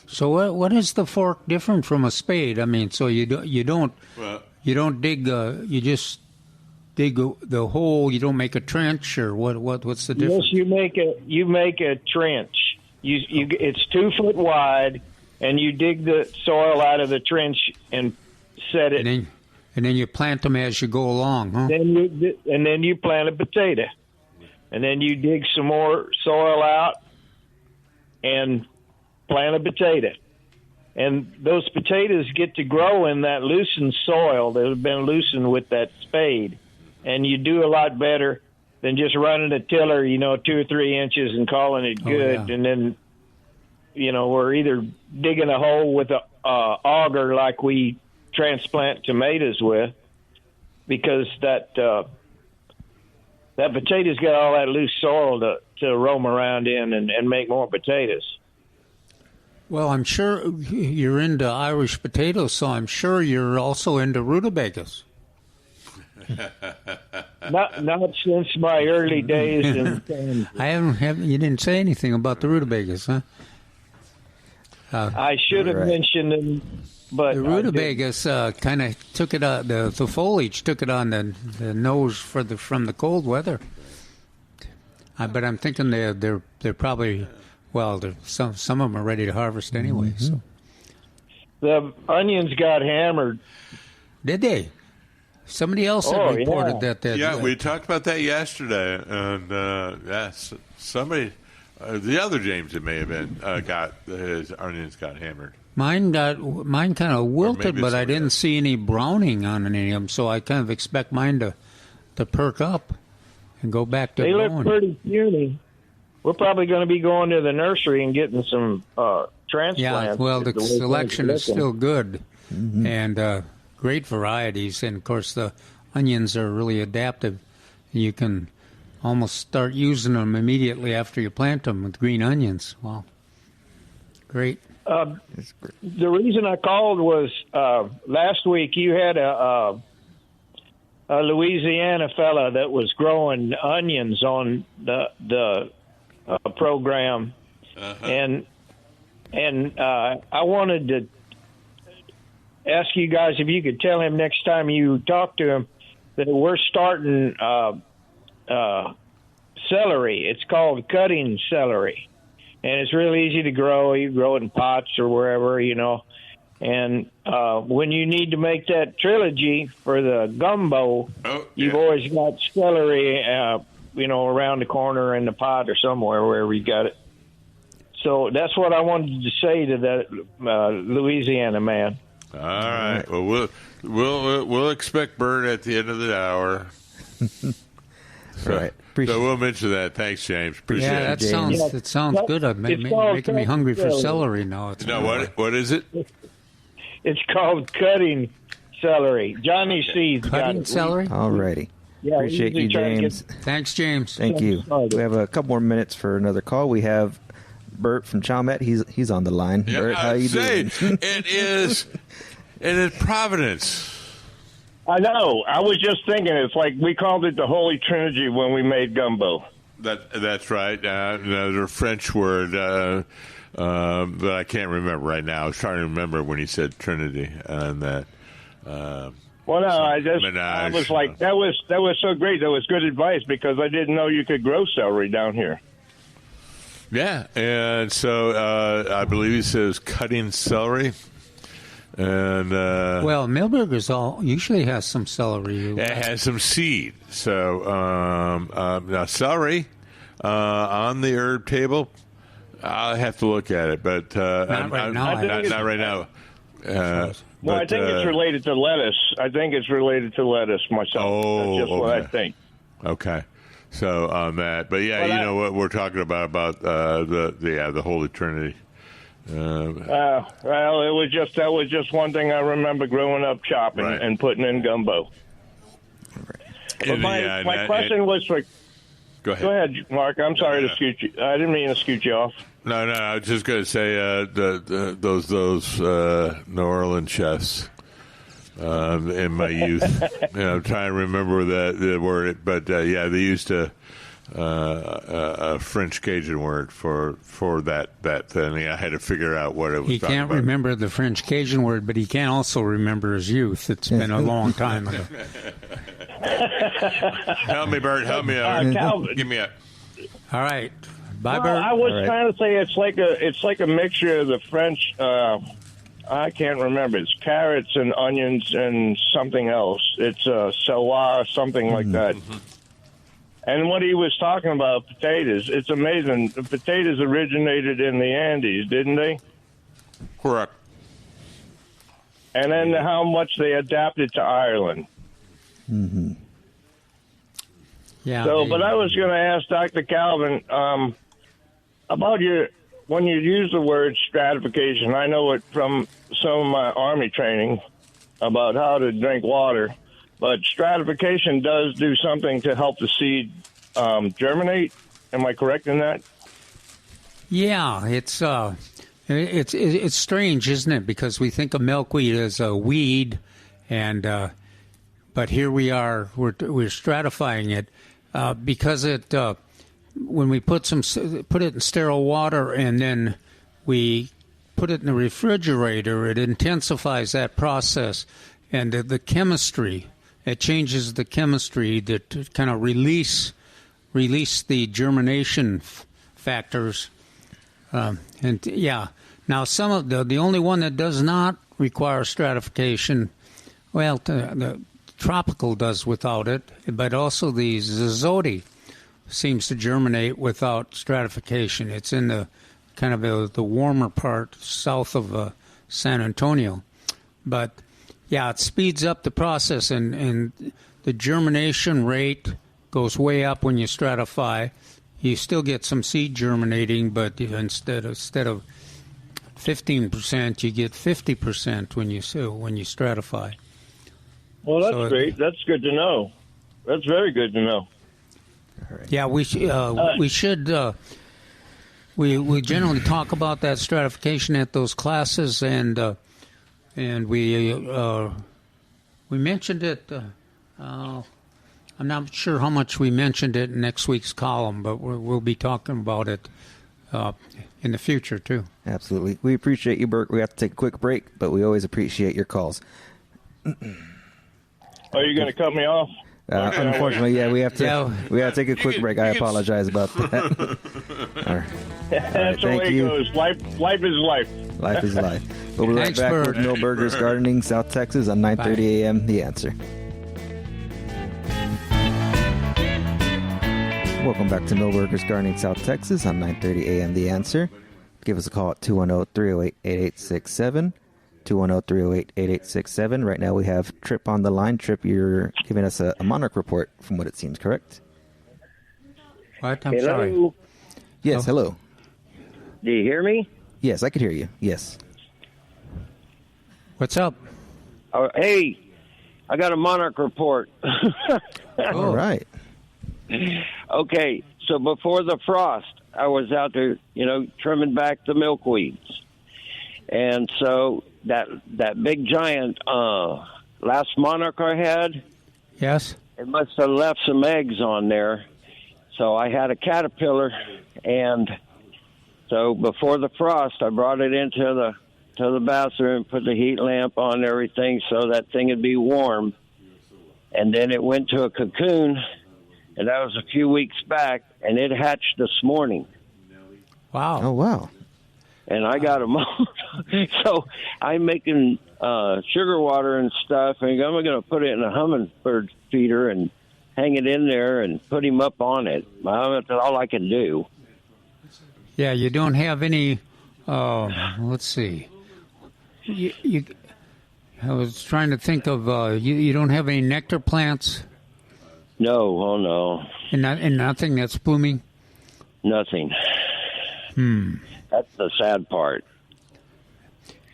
So what is the fork different from a spade? I mean, so you don't dig. You just dig the hole. You don't make a trench, or what's the difference? Yes, you make a trench. It's 2 foot wide, and you dig the soil out of the trench and set it. And then you plant them as you go along, huh? Then you plant a potato, and then you dig some more soil out and plant a potato. And those potatoes get to grow in that loosened soil that has been loosened with that spade. And you do a lot better than just running a tiller, 2 or 3 inches and calling it good. Yeah. And then, we're either digging a hole with a auger like we transplant tomatoes with, because that potato's got all that loose soil to roam around in and make more potatoes. Well, I'm sure you're into Irish potatoes, so I'm sure you're also into rutabagas. Not since my early days in Kansas. You didn't say anything about the rutabagas, huh? I should have Right. mentioned them, but The rutabagas kind of took it on the foliage took it on the nose from the cold weather. But I'm thinking they're probably some of them are ready to harvest anyway. So the onions got hammered. did they? Somebody else had Oh, reported yeah. that. Yeah, we talked about that yesterday, and somebody, the other James, it may have been, got his onions got hammered. Mine kind of wilted, maybe but I somebody didn't else. see any browning on any of them, so I kind of expect mine to perk up and go back to They growing. look pretty puny. We're probably going to be going to the nursery and getting some transplants. Yeah, well, the way things selection are is looking. still good, and great varieties. And of course, the onions are really adaptive. You can almost start using them immediately after you plant them with green onions. Wow, great. The reason I called was last week you had a Louisiana fella that was growing onions on the program, and I wanted to ask you guys if you could tell him next time you talk to him that we're starting celery. It's called cutting celery, and it's really easy to grow. You grow it in pots or wherever, And when you need to make that trilogy for the gumbo, you've always got celery, around the corner in the pot or somewhere, wherever you got it. So that's what I wanted to say to that Louisiana man. All right. Well, we'll expect Bert at the end of the hour. Right. So we'll mention that. Thanks, James. Appreciate Yeah, it. that sounds good. It's called Making me hungry for celery. celery now. It's No, what is it? It's called cutting celery. Johnny C's got Cutting it. celery. Alrighty. Yeah, Appreciate we you, usually try to James. Thanks, James. Thank you. Sorry. We have a couple more minutes for another call. We have Bert from Chalmette. He's on the line. Yeah, Bert, how I'd you say doing? it is Providence. I know. I was just thinking, it's like we called it the Holy Trinity when we made gumbo. That's right. Another French word that I can't remember right now. I was trying to remember when he said Trinity and that. Well, no, I Menage. was like, that was so great. That was good advice because I didn't know you could grow celery down here. Yeah, and so I believe he says cutting celery. And Well, Milberger's usually has some celery. it has some seed. So now celery on the herb table, I'll have to look at it, but Not right now, Not right now. Well, I think it's related to lettuce. I think it's related to lettuce myself. Oh, That's just what I okay. think. Okay. So on that, but yeah, Well, you know what we're talking about the Holy Trinity. Well, that was just one thing I remember growing up chopping Right. and putting in gumbo. But my question was for. Go ahead. Go ahead, Mark. I'm sorry to scoot you. I didn't mean to scoot you off. No, I was just going to say those New Orleans chefs in my youth. I'm trying to remember the word, but yeah, they used a French Cajun word for that thing. I had to figure out what it was. He talking can't about. remember the French Cajun word, but he can also remember his youth. It's been a long time ago. Help me, Bert. Help me out. Calvin. Give me a. All right. Bye, Well, Bert. I was All right. trying to say it's like a mixture of the French. I can't remember. It's carrots and onions and something else. It's celery, something like that. And what he was talking about, potatoes. It's amazing. The potatoes originated in the Andes, didn't they? Correct. And then how much they adapted to Ireland. Yeah. So, they- but I was going to ask Dr. Calvin about when you use the word stratification. I know it from some of my Army training about how to drink water, but stratification does do something to help the seed germinate. Am I correct in that? Yeah, it's strange, isn't it? Because we think of milkweed as a weed, and but here we are, we're stratifying it because it when we put it in sterile water and then we put it in the refrigerator, it intensifies that process, and the chemistry. It changes the chemistry to kind of release the germination factors. And yeah, now some of the only one that does not require stratification, well, the tropical does without it, but also the zizoti seems to germinate without stratification. It's in the kind of the warmer part south of San Antonio, but yeah, it speeds up the process, and the germination rate goes way up when you stratify. You still get some seed germinating, but instead of 15%, you get 50% when you stratify. Well, that's great. That's good to know. That's very good to know. Yeah, we should. We generally talk about that stratification at those classes, and we mentioned it. I'm not sure how much we mentioned it in next week's column, but we'll be talking about it in the future too. Absolutely. We appreciate you, Bert. We have to take a quick break, but we always appreciate your calls. Are you going to cut me off? Unfortunately, yeah, we have to take a quick break. I apologize about that. All right. That's the way it goes. Life is life. Life is life. We'll be right Thanks, back Bert. with Millburgers Gardening, South Texas on 9:30 a.m. The Answer. Welcome back to Millburgers Gardening, South Texas on 9:30 a.m. The Answer. Give us a call at 210-308-8867. 210-308-8867. Right now we have Trip on the line. Trip, you're giving us a monarch report from what it seems, correct? What? I'm sorry. Yes, hello. Do you hear me? Yes, I could hear you. Yes. What's up? Hey, I got a monarch report. All right. Okay, so before the frost, I was out there, trimming back the milkweeds. And so that big giant last monarch I had, Yes. it must have left some eggs on there. So I had a caterpillar, and so before the frost, I brought it into the bathroom, put the heat lamp on everything so that thing would be warm. And then it went to a cocoon, and that was a few weeks back, and it hatched this morning. Wow. Oh, wow. And I got them all. So I'm making sugar water and stuff, and I'm going to put it in a hummingbird feeder and hang it in there and put him up on it. That's all I can do. Yeah, you don't have any. Let's see. I was trying to think of. You don't have any nectar plants. No, oh no. And nothing that's blooming. Nothing. That's the sad part.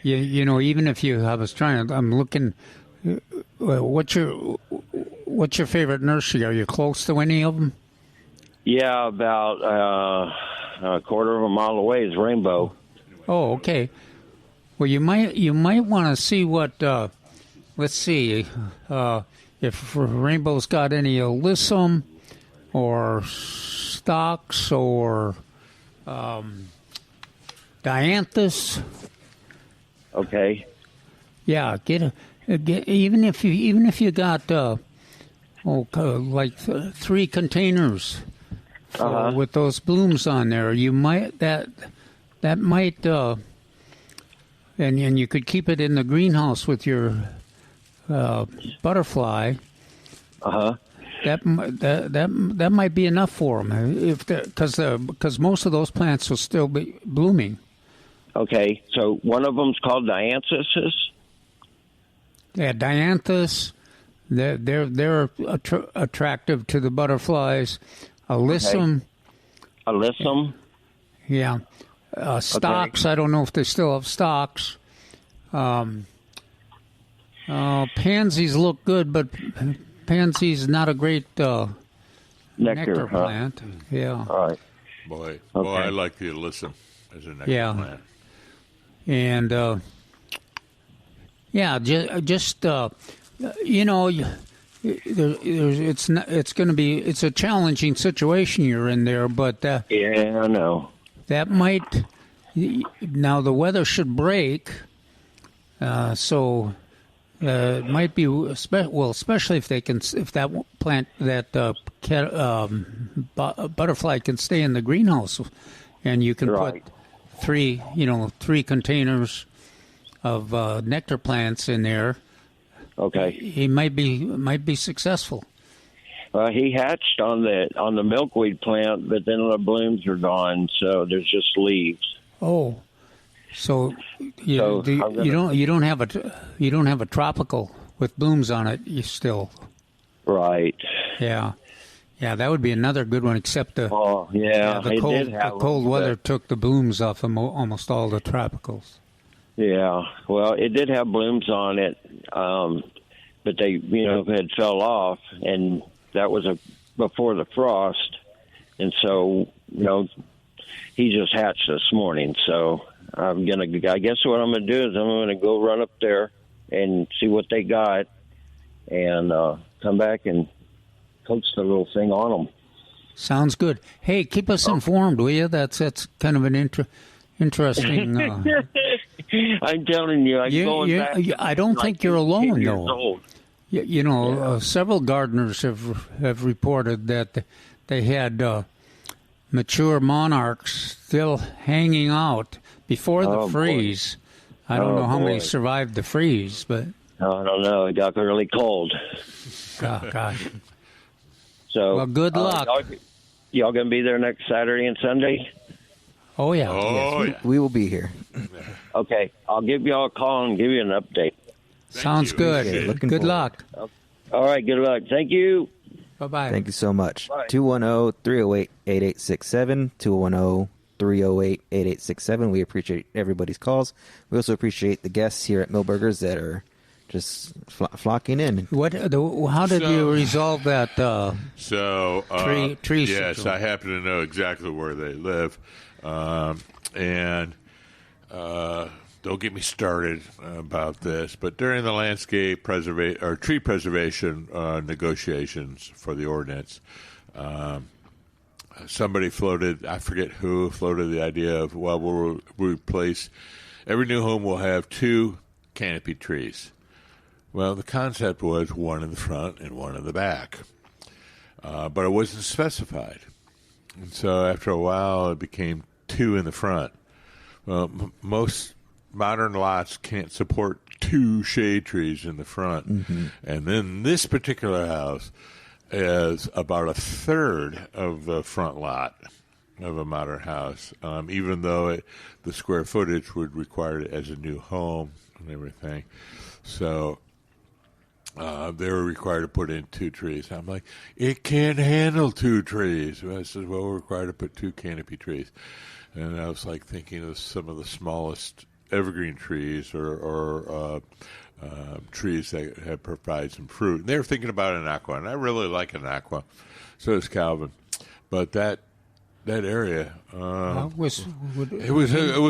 Even if you, I'm looking. What's your favorite nursery? Are you close to any of them? Yeah, about a quarter of a mile away is Rainbow. Oh, okay. Well, you might want to see what. Let's see if Rainbow's got any alyssum or stocks or dianthus. Okay. Yeah, get even if you got like 3 containers with those blooms on there, you might that might and you could keep it in the greenhouse with your butterfly. That might be enough for them because most of those plants will still be blooming. Okay, so one of them's called dianthus. Yeah, dianthus. They're attractive to the butterflies. Alyssum. Okay. Alyssum. Yeah. Stocks. Okay. I don't know if they still have stocks. Pansies look good, but pansies not a great nectar plant. Yeah. All right. Boy, I like the alyssum as a nectar plant. And it's a challenging situation you're in there, but yeah, I know that might Now the weather should break, so it might be especially if that plant butterfly can stay in the greenhouse, and you can Right. put three containers of nectar plants in there. Okay. He might be successful. He hatched on the milkweed plant, but then the blooms are gone, so there's just leaves. Oh, so you don't have a tropical with blooms on it. You still Right. yeah, that would be another good one. Except the it did have the cold them, weather but- took the blooms off of almost all the tropicals. Yeah, well, it did have blooms on it, but they, had fell off, and that was before the frost, and so, he just hatched this morning. So I guess what I'm gonna do is I'm gonna go run up there and see what they got, and come back and coax the little thing on them. Sounds good. Hey, keep us informed, will you? That's kind of an interesting. I'm telling you, I don't think you're alone, though. Old. Several gardeners have reported that they had mature monarchs still hanging out before the freeze. Boy. I don't know how many survived the freeze, but I don't know. It got really cold. Oh, gosh. So, well, good luck. Y'all gonna be there next Saturday and Sunday? Oh yeah. Yes, we will be here. Okay, I'll give y'all a call and give you an update. Sounds good. Good luck. All right, good luck. Thank you. Bye-bye. Thank you so much. Bye. 210-308-8867, 210-308-8867. We appreciate everybody's calls. We also appreciate the guests here at Millburgers that are just flocking in. How did you resolve that tree yes, situation? I happen to know exactly where they live. And don't get me started about this, but during the landscape tree preservation negotiations for the ordinance, somebody floated, I forget who floated the idea of, well, we'll replace, every new home will have 2 canopy trees. Well, the concept was one in the front and one in the back, but it wasn't specified. And so after a while, it became 2 in the front. Well, most modern lots can't support 2 shade trees in the front. Mm-hmm. And then this particular house is about a third of the front lot of a modern house, even though the square footage would require it as a new home and everything. So they were required to put in 2 trees. I'm like, it can't handle 2 trees. I said, well, we're required to put 2 canopy trees. And I was like thinking of some of the smallest evergreen trees or trees that provide some fruit. And they were thinking about an aqua, and I really like an aqua. So does Calvin. But that area, it was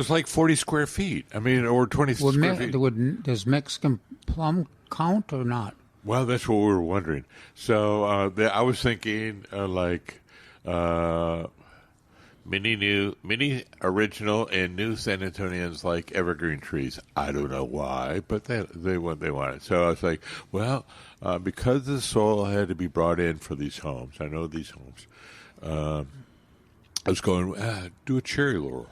like 40 square feet. I mean, or 20 square feet. Does Mexican plum count or not? Well, that's what we were wondering. So I was thinking many original and new San Antonians like evergreen trees. I don't know why, but they wanted. So I was like, well, because the soil had to be brought in for these homes. I know these homes. I was going, do a cherry laurel.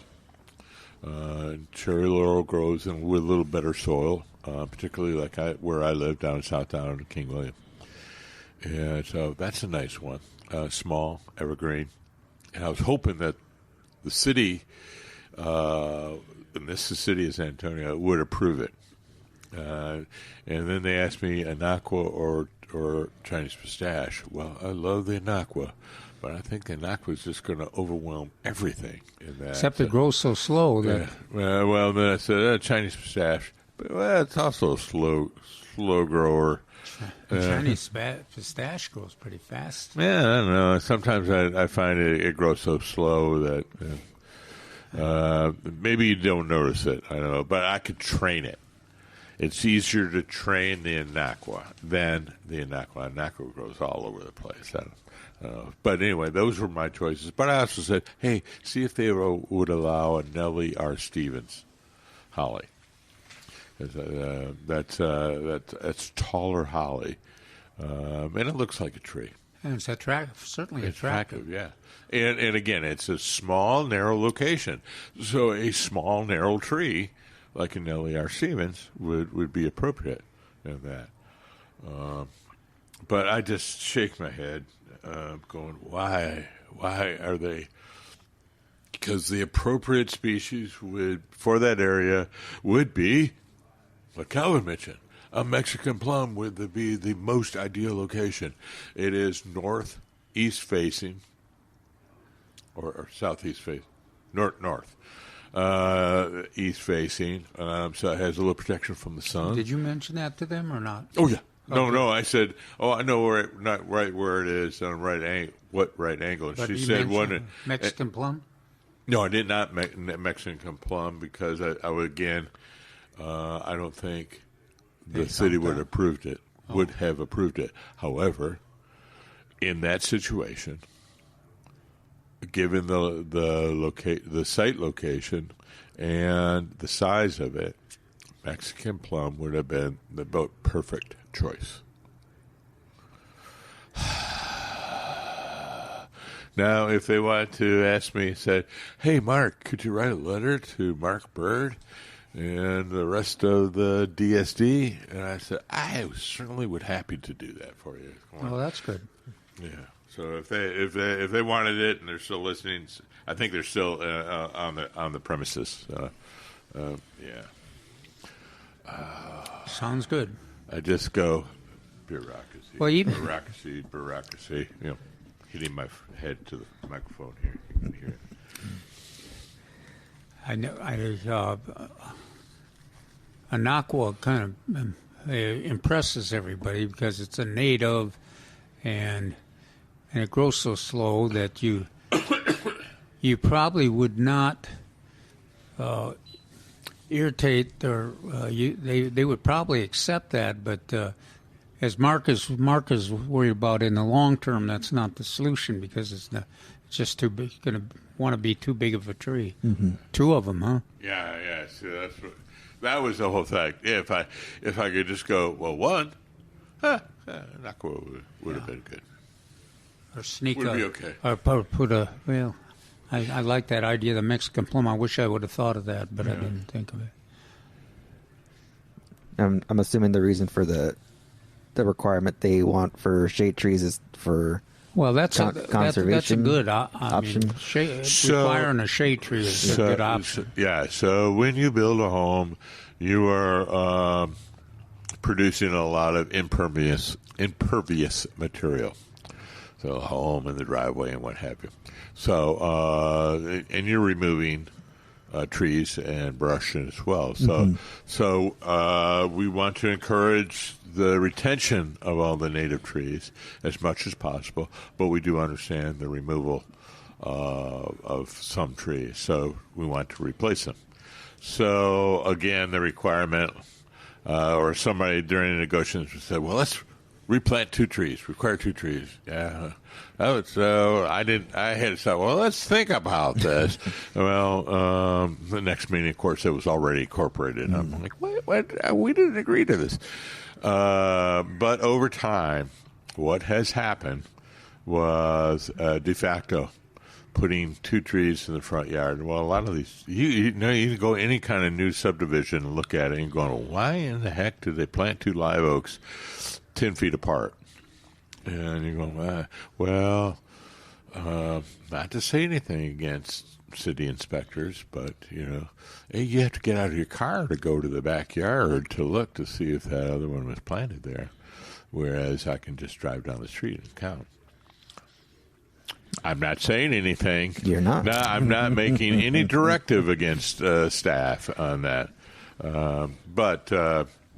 Cherry laurel grows with a little better soil, particularly like where I live down in King William. And so that's a nice one, small, evergreen. And I was hoping that the city, and this is the city of San Antonio, would approve it. And then they asked me Anaqua or Chinese pistache. Well, I love the Anaqua, but I think the Anaqua is just going to overwhelm everything in that. Except it grows so slow. That... Yeah. Well, then I said Chinese pistache. But, well, it's also a slow grower. Chinese pistache grows pretty fast. Yeah, I don't know. Sometimes I find it grows so slow that maybe you don't notice it. I don't know, but I could train it. It's easier to train the Inaqua than the Inaqua. Inaqua grows all over the place. But anyway, those were my choices. But I also said, hey, see if they would allow a Nellie R. Stevens holly. That's taller holly, and it looks like a tree. And it's certainly attractive. Yeah. And again, it's a small, narrow location. So a small, narrow tree, like a Nellie R. Stevens, would be appropriate in that. But I just shake my head, going, why are they? Because the appropriate species for that area would be, like Calvin mentioned, a Mexican plum would be the most ideal location. It is northeast facing, or southeast facing, north, east facing. So it has a little protection from the sun. Did you mention that to them or not? Oh yeah. Okay. No. I said, I know not right where it is on what right angle. And But she you said mentioned Mexican plum. No, I did not Mexican plum because I would again. I don't think the city would have approved it. Would have approved it. However, in that situation, given the site location and the size of it, Mexican plum would have been the perfect choice. Now, if they want to ask me, say, "Hey, Mark, could you write a letter to Mark Bird and the rest of the DSD?" And I said, I certainly would happy to do that for you. Well, that's good. Yeah. So if they wanted it and they're still listening, I think they're still on the premises. Yeah. Sounds good. I just go bureaucracy. Well, bureaucracy. Hitting my head to the microphone here. You can hear it. I know. Inaqua kind of impresses everybody because it's a native, and it grows so slow that you probably would not irritate they would probably accept that, but as Mark is worried about in the long term, that's not the solution because it's just too big. Going to want to be too big of a tree. Mm-hmm. Two of them, huh? Yeah. See, that was the whole thing. If I could just go, well, one, Inaqua would have been good. Or sneak would be okay. Or put a well. I like that idea, the Mexican plum. I wish I would have thought of that, but I didn't think of it. I'm assuming the reason for the requirement they want for shade trees is for conservation. That's a good option. Requiring a shade tree is a good option. So when you build a home, you are producing a lot of impervious material. So a home and the driveway and what have you. So and you're removing trees and brush as well. So we want to encourage the retention of all the native trees as much as possible, but we do understand the removal of some trees. So we want to replace them. So again, the requirement, or somebody during the negotiations said, "Well, let's replant 2 trees. Require 2 trees." Yeah. So I had to say, well, let's think about this. Well, the next meeting, of course, it was already incorporated. I'm like, what? We didn't agree to this. But over time, what has happened was de facto putting 2 trees in the front yard. Well, a lot of these, you can go any kind of new subdivision and look at it and go, well, why in the heck did they plant 2 live oaks 10 feet apart? And you're going, not to say anything against city inspectors, but, you have to get out of your car to go to the backyard to look to see if that other one was planted there, whereas I can just drive down the street and count. I'm not saying anything. You're not. No, I'm not making any directive against staff on that.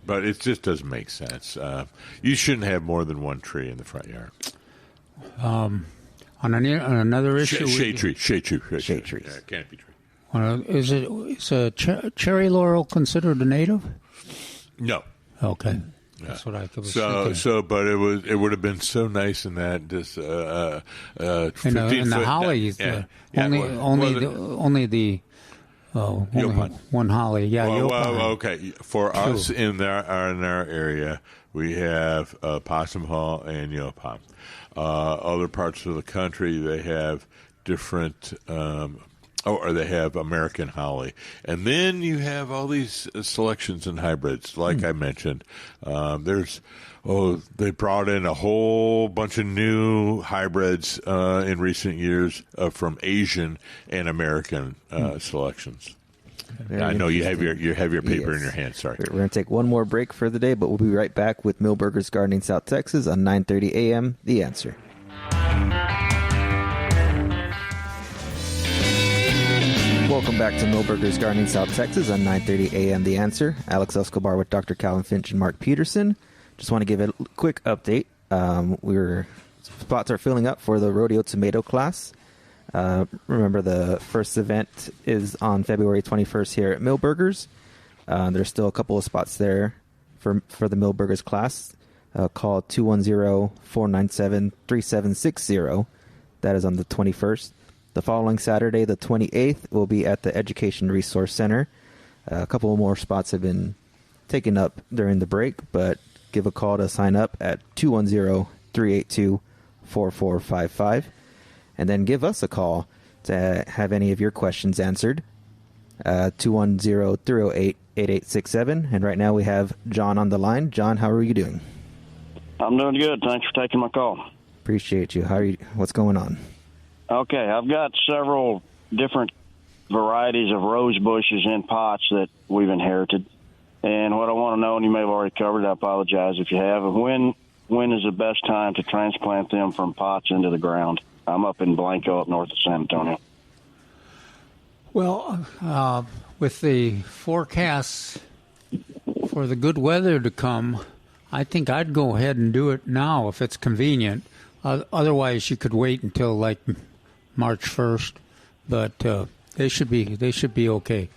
But it just doesn't make sense. You shouldn't have more than 1 tree in the front yard. On another issue, shade tree. Yeah, canopy tree. Is a cherry laurel considered a native? No. Okay. That's what I was thinking. But it would have been so nice in that just 15 and the hollies, only one holly. Yeah, well, okay. For us in our area, we have possum hall and yopon. Other parts of the country, they have different. Or they have American holly. And then you have all these selections and hybrids, like I mentioned. They brought in a whole bunch of new hybrids in recent years from Asian and American selections. I know you have your paper in your hand. Sorry. We're going to take one more break for the day, but we'll be right back with Millburgers Gardening South Texas on 9:30 a.m. The Answer. Welcome back to Millburgers Gardening South Texas on 9:30 a.m. The Answer. Alex Escobar with Dr. Calvin Finch and Mark Peterson. Just want to give a quick update. Spots are filling up for the rodeo tomato class. Remember, the first event is on February 21st here at Millburgers. There's still a couple of spots there for the Millburgers class. Call 210-497-3760. That is on the 21st. The following Saturday, the 28th, will be at the Education Resource Center. A couple more spots have been taken up during the break, but give a call to sign up at 210-382-4455. And then give us a call to have any of your questions answered. 210-308-8867. And right now we have John on the line. John, how are you doing? I'm doing good. Thanks for taking my call. Appreciate you. What's going on? Okay, I've got several different varieties of rose bushes in pots that we've inherited. And what I want to know, and you may have already covered it, I apologize if you have, when is the best time to transplant them from pots into the ground? I'm up in Blanco, up north of San Antonio. Well, with the forecasts for the good weather to come, I think I'd go ahead and do it now if it's convenient. Otherwise, you could wait until like March 1st, but they should be okay.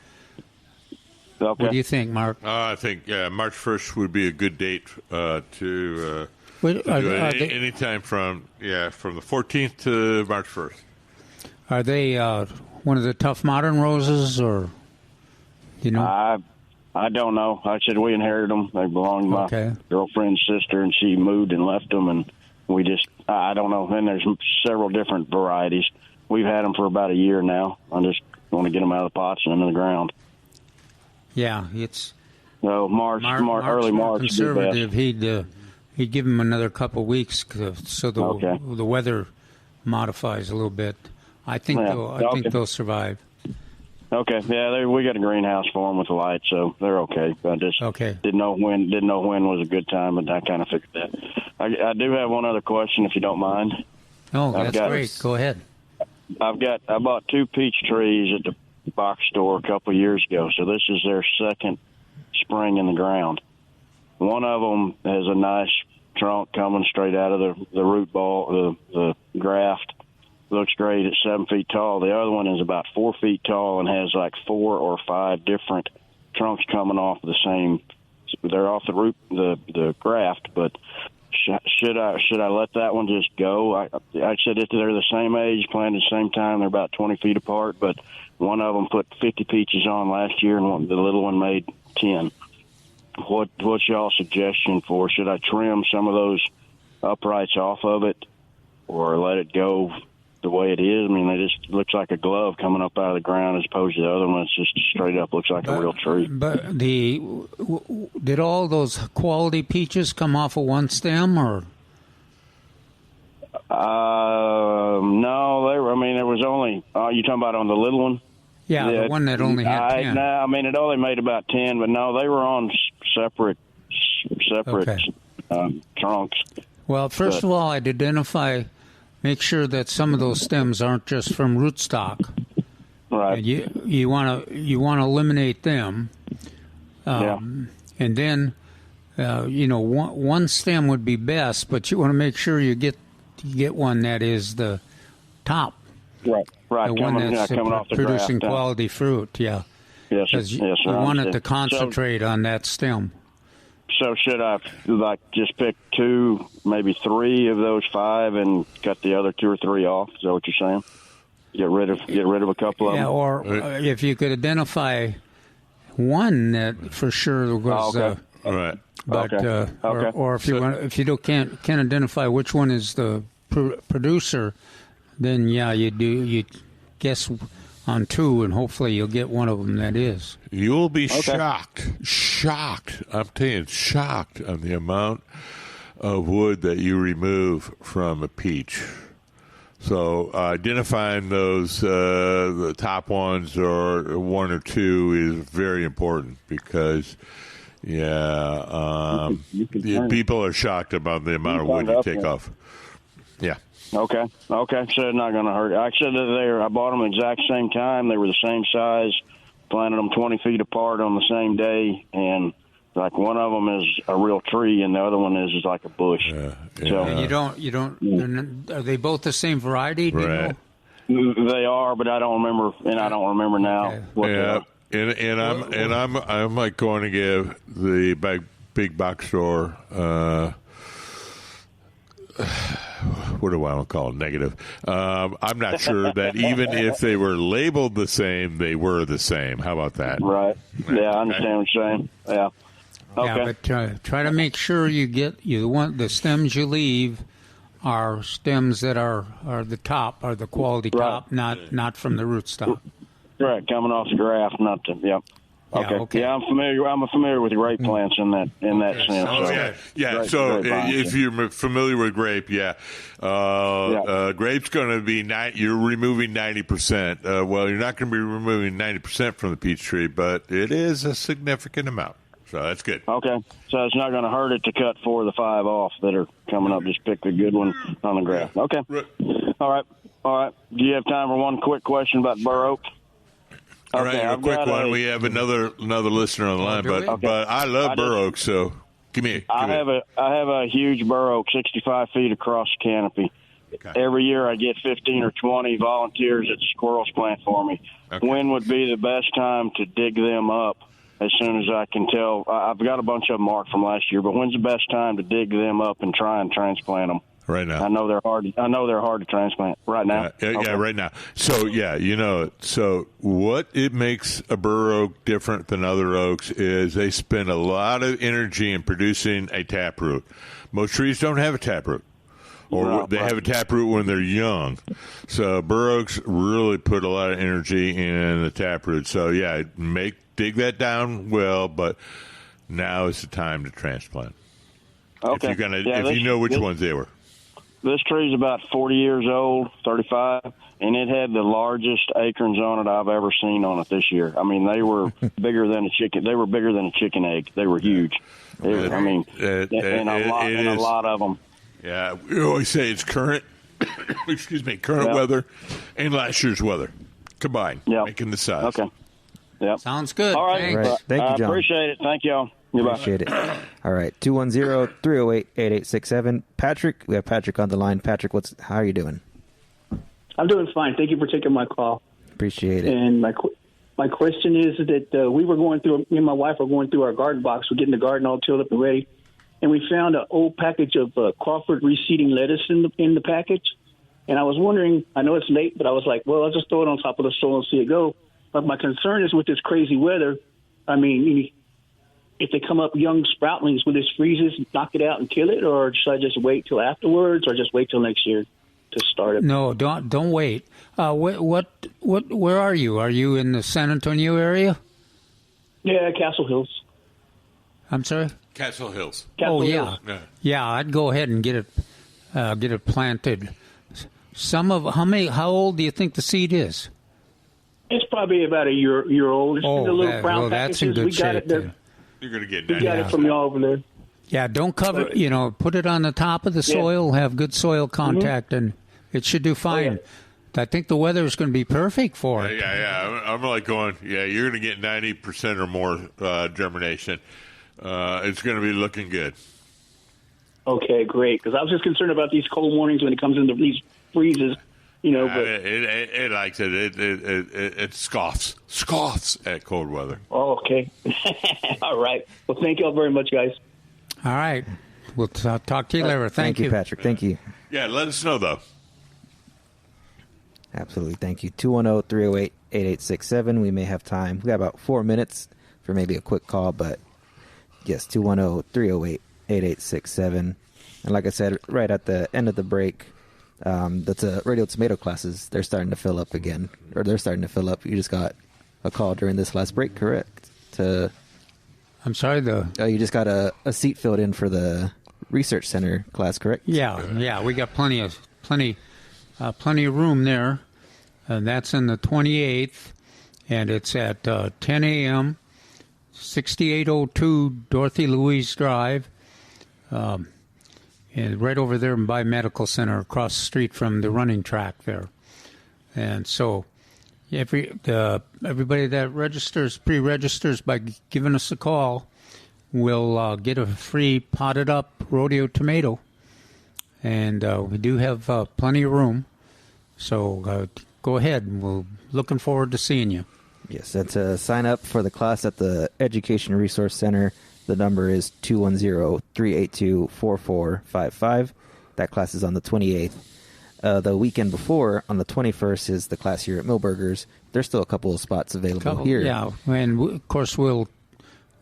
Okay. What do you think, Mark? I think March 1st would be a good date to do anytime from the 14th to March 1st. Are they one of the tough modern roses, or you know? I don't know. Like I said, we inherited them. They belonged to my girlfriend's sister, and she moved and left them, and we just, I don't know. And there's several different varieties. We've had them for about a year now. I just want to get them out of the pots and into the ground. Yeah, it's early March. Conservative. He'd give him another couple of weeks so the weather modifies a little bit. I think they'll survive. Okay, yeah, we got a greenhouse for them with the light, so they're okay. I just didn't know when was a good time, but I kind of figured that. I do have one other question, if you don't mind. Oh, that's great. Go ahead. I bought 2 peach trees at the box store a couple of years ago, so this is their second spring in the ground. One of them has a nice trunk coming straight out of the root ball, the graft. Looks great at 7 feet tall. The other one is about 4 feet tall and has like 4 or 5 different trunks coming off the same. They're off the root, the graft. But should I let that one just go? I said if they're the same age, planted at the same time. They're about 20 feet apart. But one of them put 50 peaches on last year, and the little one made 10. What's y'all's suggestion for? Should I trim some of those uprights off of it, or let it go the way it is? I mean, it just looks like a glove coming up out of the ground, as opposed to the other one. It's just straight up looks like a real tree. But did all those quality peaches come off of one stem, or? No, there was only. You talking about on the little one? Yeah, the one that only had 10. No, I mean, it only made about 10, but no, they were on separate trunks. Well, first of all, I'd make sure that some of those stems aren't just from rootstock. Right. And you want to eliminate them. And then, one stem would be best, but you want to make sure you get one that is the top. Right. The one that's coming off the producing graft, quality fruit, yeah. Yes, Because you want it to concentrate on that stem. So should I just pick 2, maybe 3 of those 5 and cut the other 2 or 3 off? Is that what you're saying? Get rid of a couple of them. Yeah, or if you could identify one that for sure was. Okay. Right. But Okay. or if you can't identify which one is the producer, then you guess on 2, and hopefully you'll get one of them that is. You'll be shocked. I'm telling you, shocked on the amount of wood that you remove from a peach. So identifying those, the top ones or 1 or 2 is very important because, people are shocked about the amount of wood you take off. Yeah. Okay. So it's not going to hurt. Actually, I bought them exact same time. They were the same size. Planted them 20 feet apart on the same day, and like one of them is a real tree, and the other one is like a bush. So And you don't. Are they both the same variety? Do Right. you know? They are, but I don't remember, and I don't remember now. Okay. What they are. I'm like going to give the big box store. What do I want to call it? Negative. I'm not sure that even if they were labeled the same, they were the same. How about that? Right. Yeah, I understand what you're saying. Yeah. Okay. Yeah, but try to make sure the stems you leave are stems that are the top, are the quality top, not from the rootstock. Right, coming off the graft, not the. Yep. Okay. Yeah, I'm familiar with grape plants in that sense. Oh, yeah. So if you're familiar with grape, grape's going to be you're removing 90%. Well, you're not going to be removing 90% from the peach tree, but it is a significant amount. So that's good. Okay. So it's not going to hurt it to cut 4 of the 5 off that are coming up. Just pick the good one on the graft. Okay. Right. All right. Do you have time for one quick question about bur oak? All right, a quick one. We have another listener on the line, but I love bur oak, so give me. I have a huge bur oak, 65 feet across the canopy. Okay. Every year I get 15 or 20 volunteers at the squirrels plant for me. Okay. When would be the best time to dig them up? As soon as I can tell, I've got a bunch of them marked from last year. But when's the best time to dig them up and try and transplant them? Right now. I know they're hard to transplant. Right now. Yeah, right now. So So what it makes a bur oak different than other oaks is they spend a lot of energy in producing a taproot. Most trees don't have a taproot. Or they have a taproot when they're young. So bur oaks really put a lot of energy in the taproot. So dig that down well, but now is the time to transplant. Okay. If you know which ones they were. This tree's about 40 years old, 35, and it had the largest acorns on it I've ever seen on it this year. I mean, they were bigger than a chicken. They were bigger than a chicken egg. They were huge. And a lot of them. Yeah, we always say it's current weather and last year's weather combined, making the size. Okay. Yep. Sounds good. All right. Thanks. Right. Thank you, John. I appreciate it. Thank y'all. Appreciate it. All right. 210-308-8867. Patrick. We have Patrick on the line. Patrick, how are you doing? I'm doing fine. Thank you for taking my call. Appreciate it. And my question is that me and my wife were going through our garden box. We're getting the garden all tilled up and ready. And we found an old package of Crawford reseeding lettuce in the package. And I was wondering, I know it's late, but I was like, well, I'll just throw it on top of the soil and see it go. But my concern is with this crazy weather, I mean, if they come up young sproutlings, will this freezes, knock it out and kill it? Or should I just wait till afterwards or just wait till next year to start it? No, don't wait. Where are you? Are you in the San Antonio area? Yeah, Castle Hills. I'm sorry? Castle Hills. Castle Hills. Yeah, I'd go ahead and get it planted. How old do you think the seed is? It's probably about a year old. It's in the little brown that's packages. in good shape. You're going to get We got it from y'all over there. Yeah, don't cover. Put it on the top of the soil. Have good soil contact, and it should do fine. I think the weather is going to be perfect for it. Yeah. I'm like going. Yeah, you're going to get 90% or more germination. It's going to be looking good. Okay, great. Because I was just concerned about these cold mornings when it comes into these freezes. But it likes it. It scoffs at cold weather. Oh, okay. All right. Well, thank you all very much, guys. All right. We'll talk to you later. Thank you, Patrick. Thank you. Yeah, let us know, though. Absolutely. Thank you. 210-308-8867. We may have time. We got about 4 minutes for maybe a quick call, but yes, 210-308-8867. And like I said, right at the end of the break, that's radio tomato classes. They're starting to fill up again, or they're starting to fill up. You just got a call during this last break, correct? I'm sorry, you just got a seat filled in for the research center class, correct? Yeah. We got plenty of room there, and that's in the 28th, and it's at 10 a.m. 6802 Dorothy Louise Drive, and right over there by Medical Center, across the street from the running track there. And so everybody that pre-registers by giving us a call will get a free potted up rodeo tomato. And we do have plenty of room. So go ahead. We're looking forward to seeing you. Yes, to sign up for the class at the Education Resource Center, the number is 210-382-4455. That class is on the 28th. The weekend before, on the 21st, is the class here at Milberger's. There's still a couple of spots available here. Yeah, and of course we'll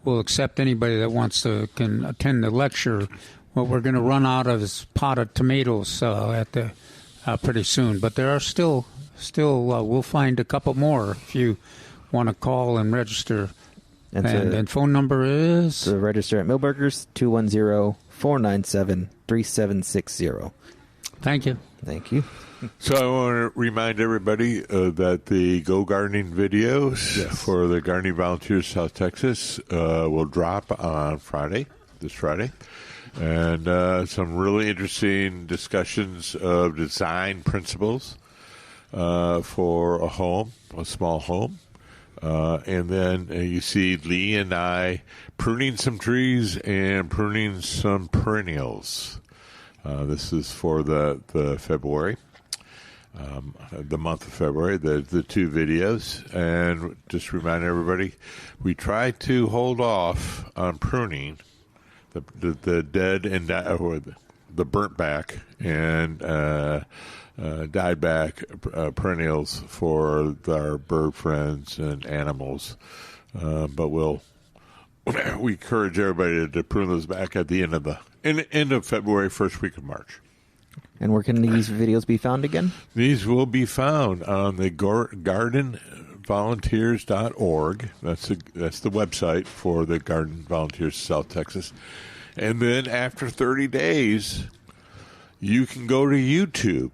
accept anybody that can attend the lecture. What we're going to run out of is potted tomatoes pretty soon, but there are still we'll find a couple more if you want to call and register. And phone number is? To register at Milberger's, 210-497-3760. Thank you. Thank you. So I want to remind everybody that the Go Gardening videos for the Gardening Volunteers South Texas will drop on this Friday. And some really interesting discussions of design principles for a small home. And then you see Lee and I pruning some trees and pruning some perennials. This is for the February, the month of February, the two videos. And just remind everybody, we try to hold off on pruning the dead and or the burnt back and died back perennials for our bird friends and animals. But we encourage everybody to prune those back at the end of February, first week of March. And where can these videos be found again? These will be found on the gardenvolunteers.org. That's the website for the Garden Volunteers South Texas. And then after 30 days, you can go to YouTube.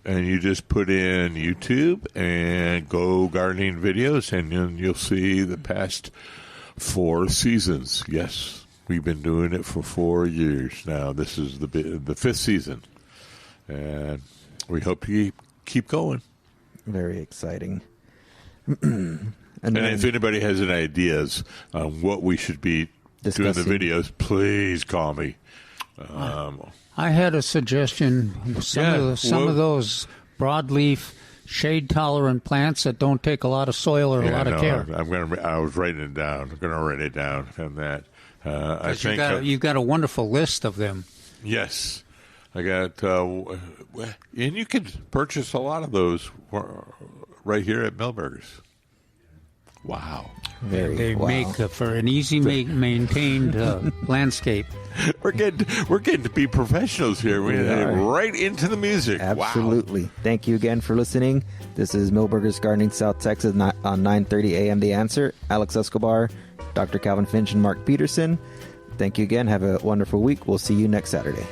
And you just put in YouTube and Go Gardening videos, and then you'll see the past 4 seasons. Yes, we've been doing it for 4 years now. This is the 5th season. And we hope you keep going. Very exciting. And if anybody has any ideas on what we should be doing the videos, please call me. I had a suggestion. Some of those broadleaf, shade-tolerant plants that don't take a lot of soil or a lot of care. I was writing it down. I'm going to write it down on that. I think you've got a wonderful list of them. Yes, I got, and you can purchase a lot of those right here at Milberger's. Wow. They make for an easy maintained landscape. We're getting to be professionals here. We're right into the music. Absolutely. Wow. Thank you again for listening. This is Milberger's Gardening South Texas on 9:30 a.m. The Answer. Alex Escobar, Dr. Calvin Finch, and Mark Peterson. Thank you again. Have a wonderful week. We'll see you next Saturday.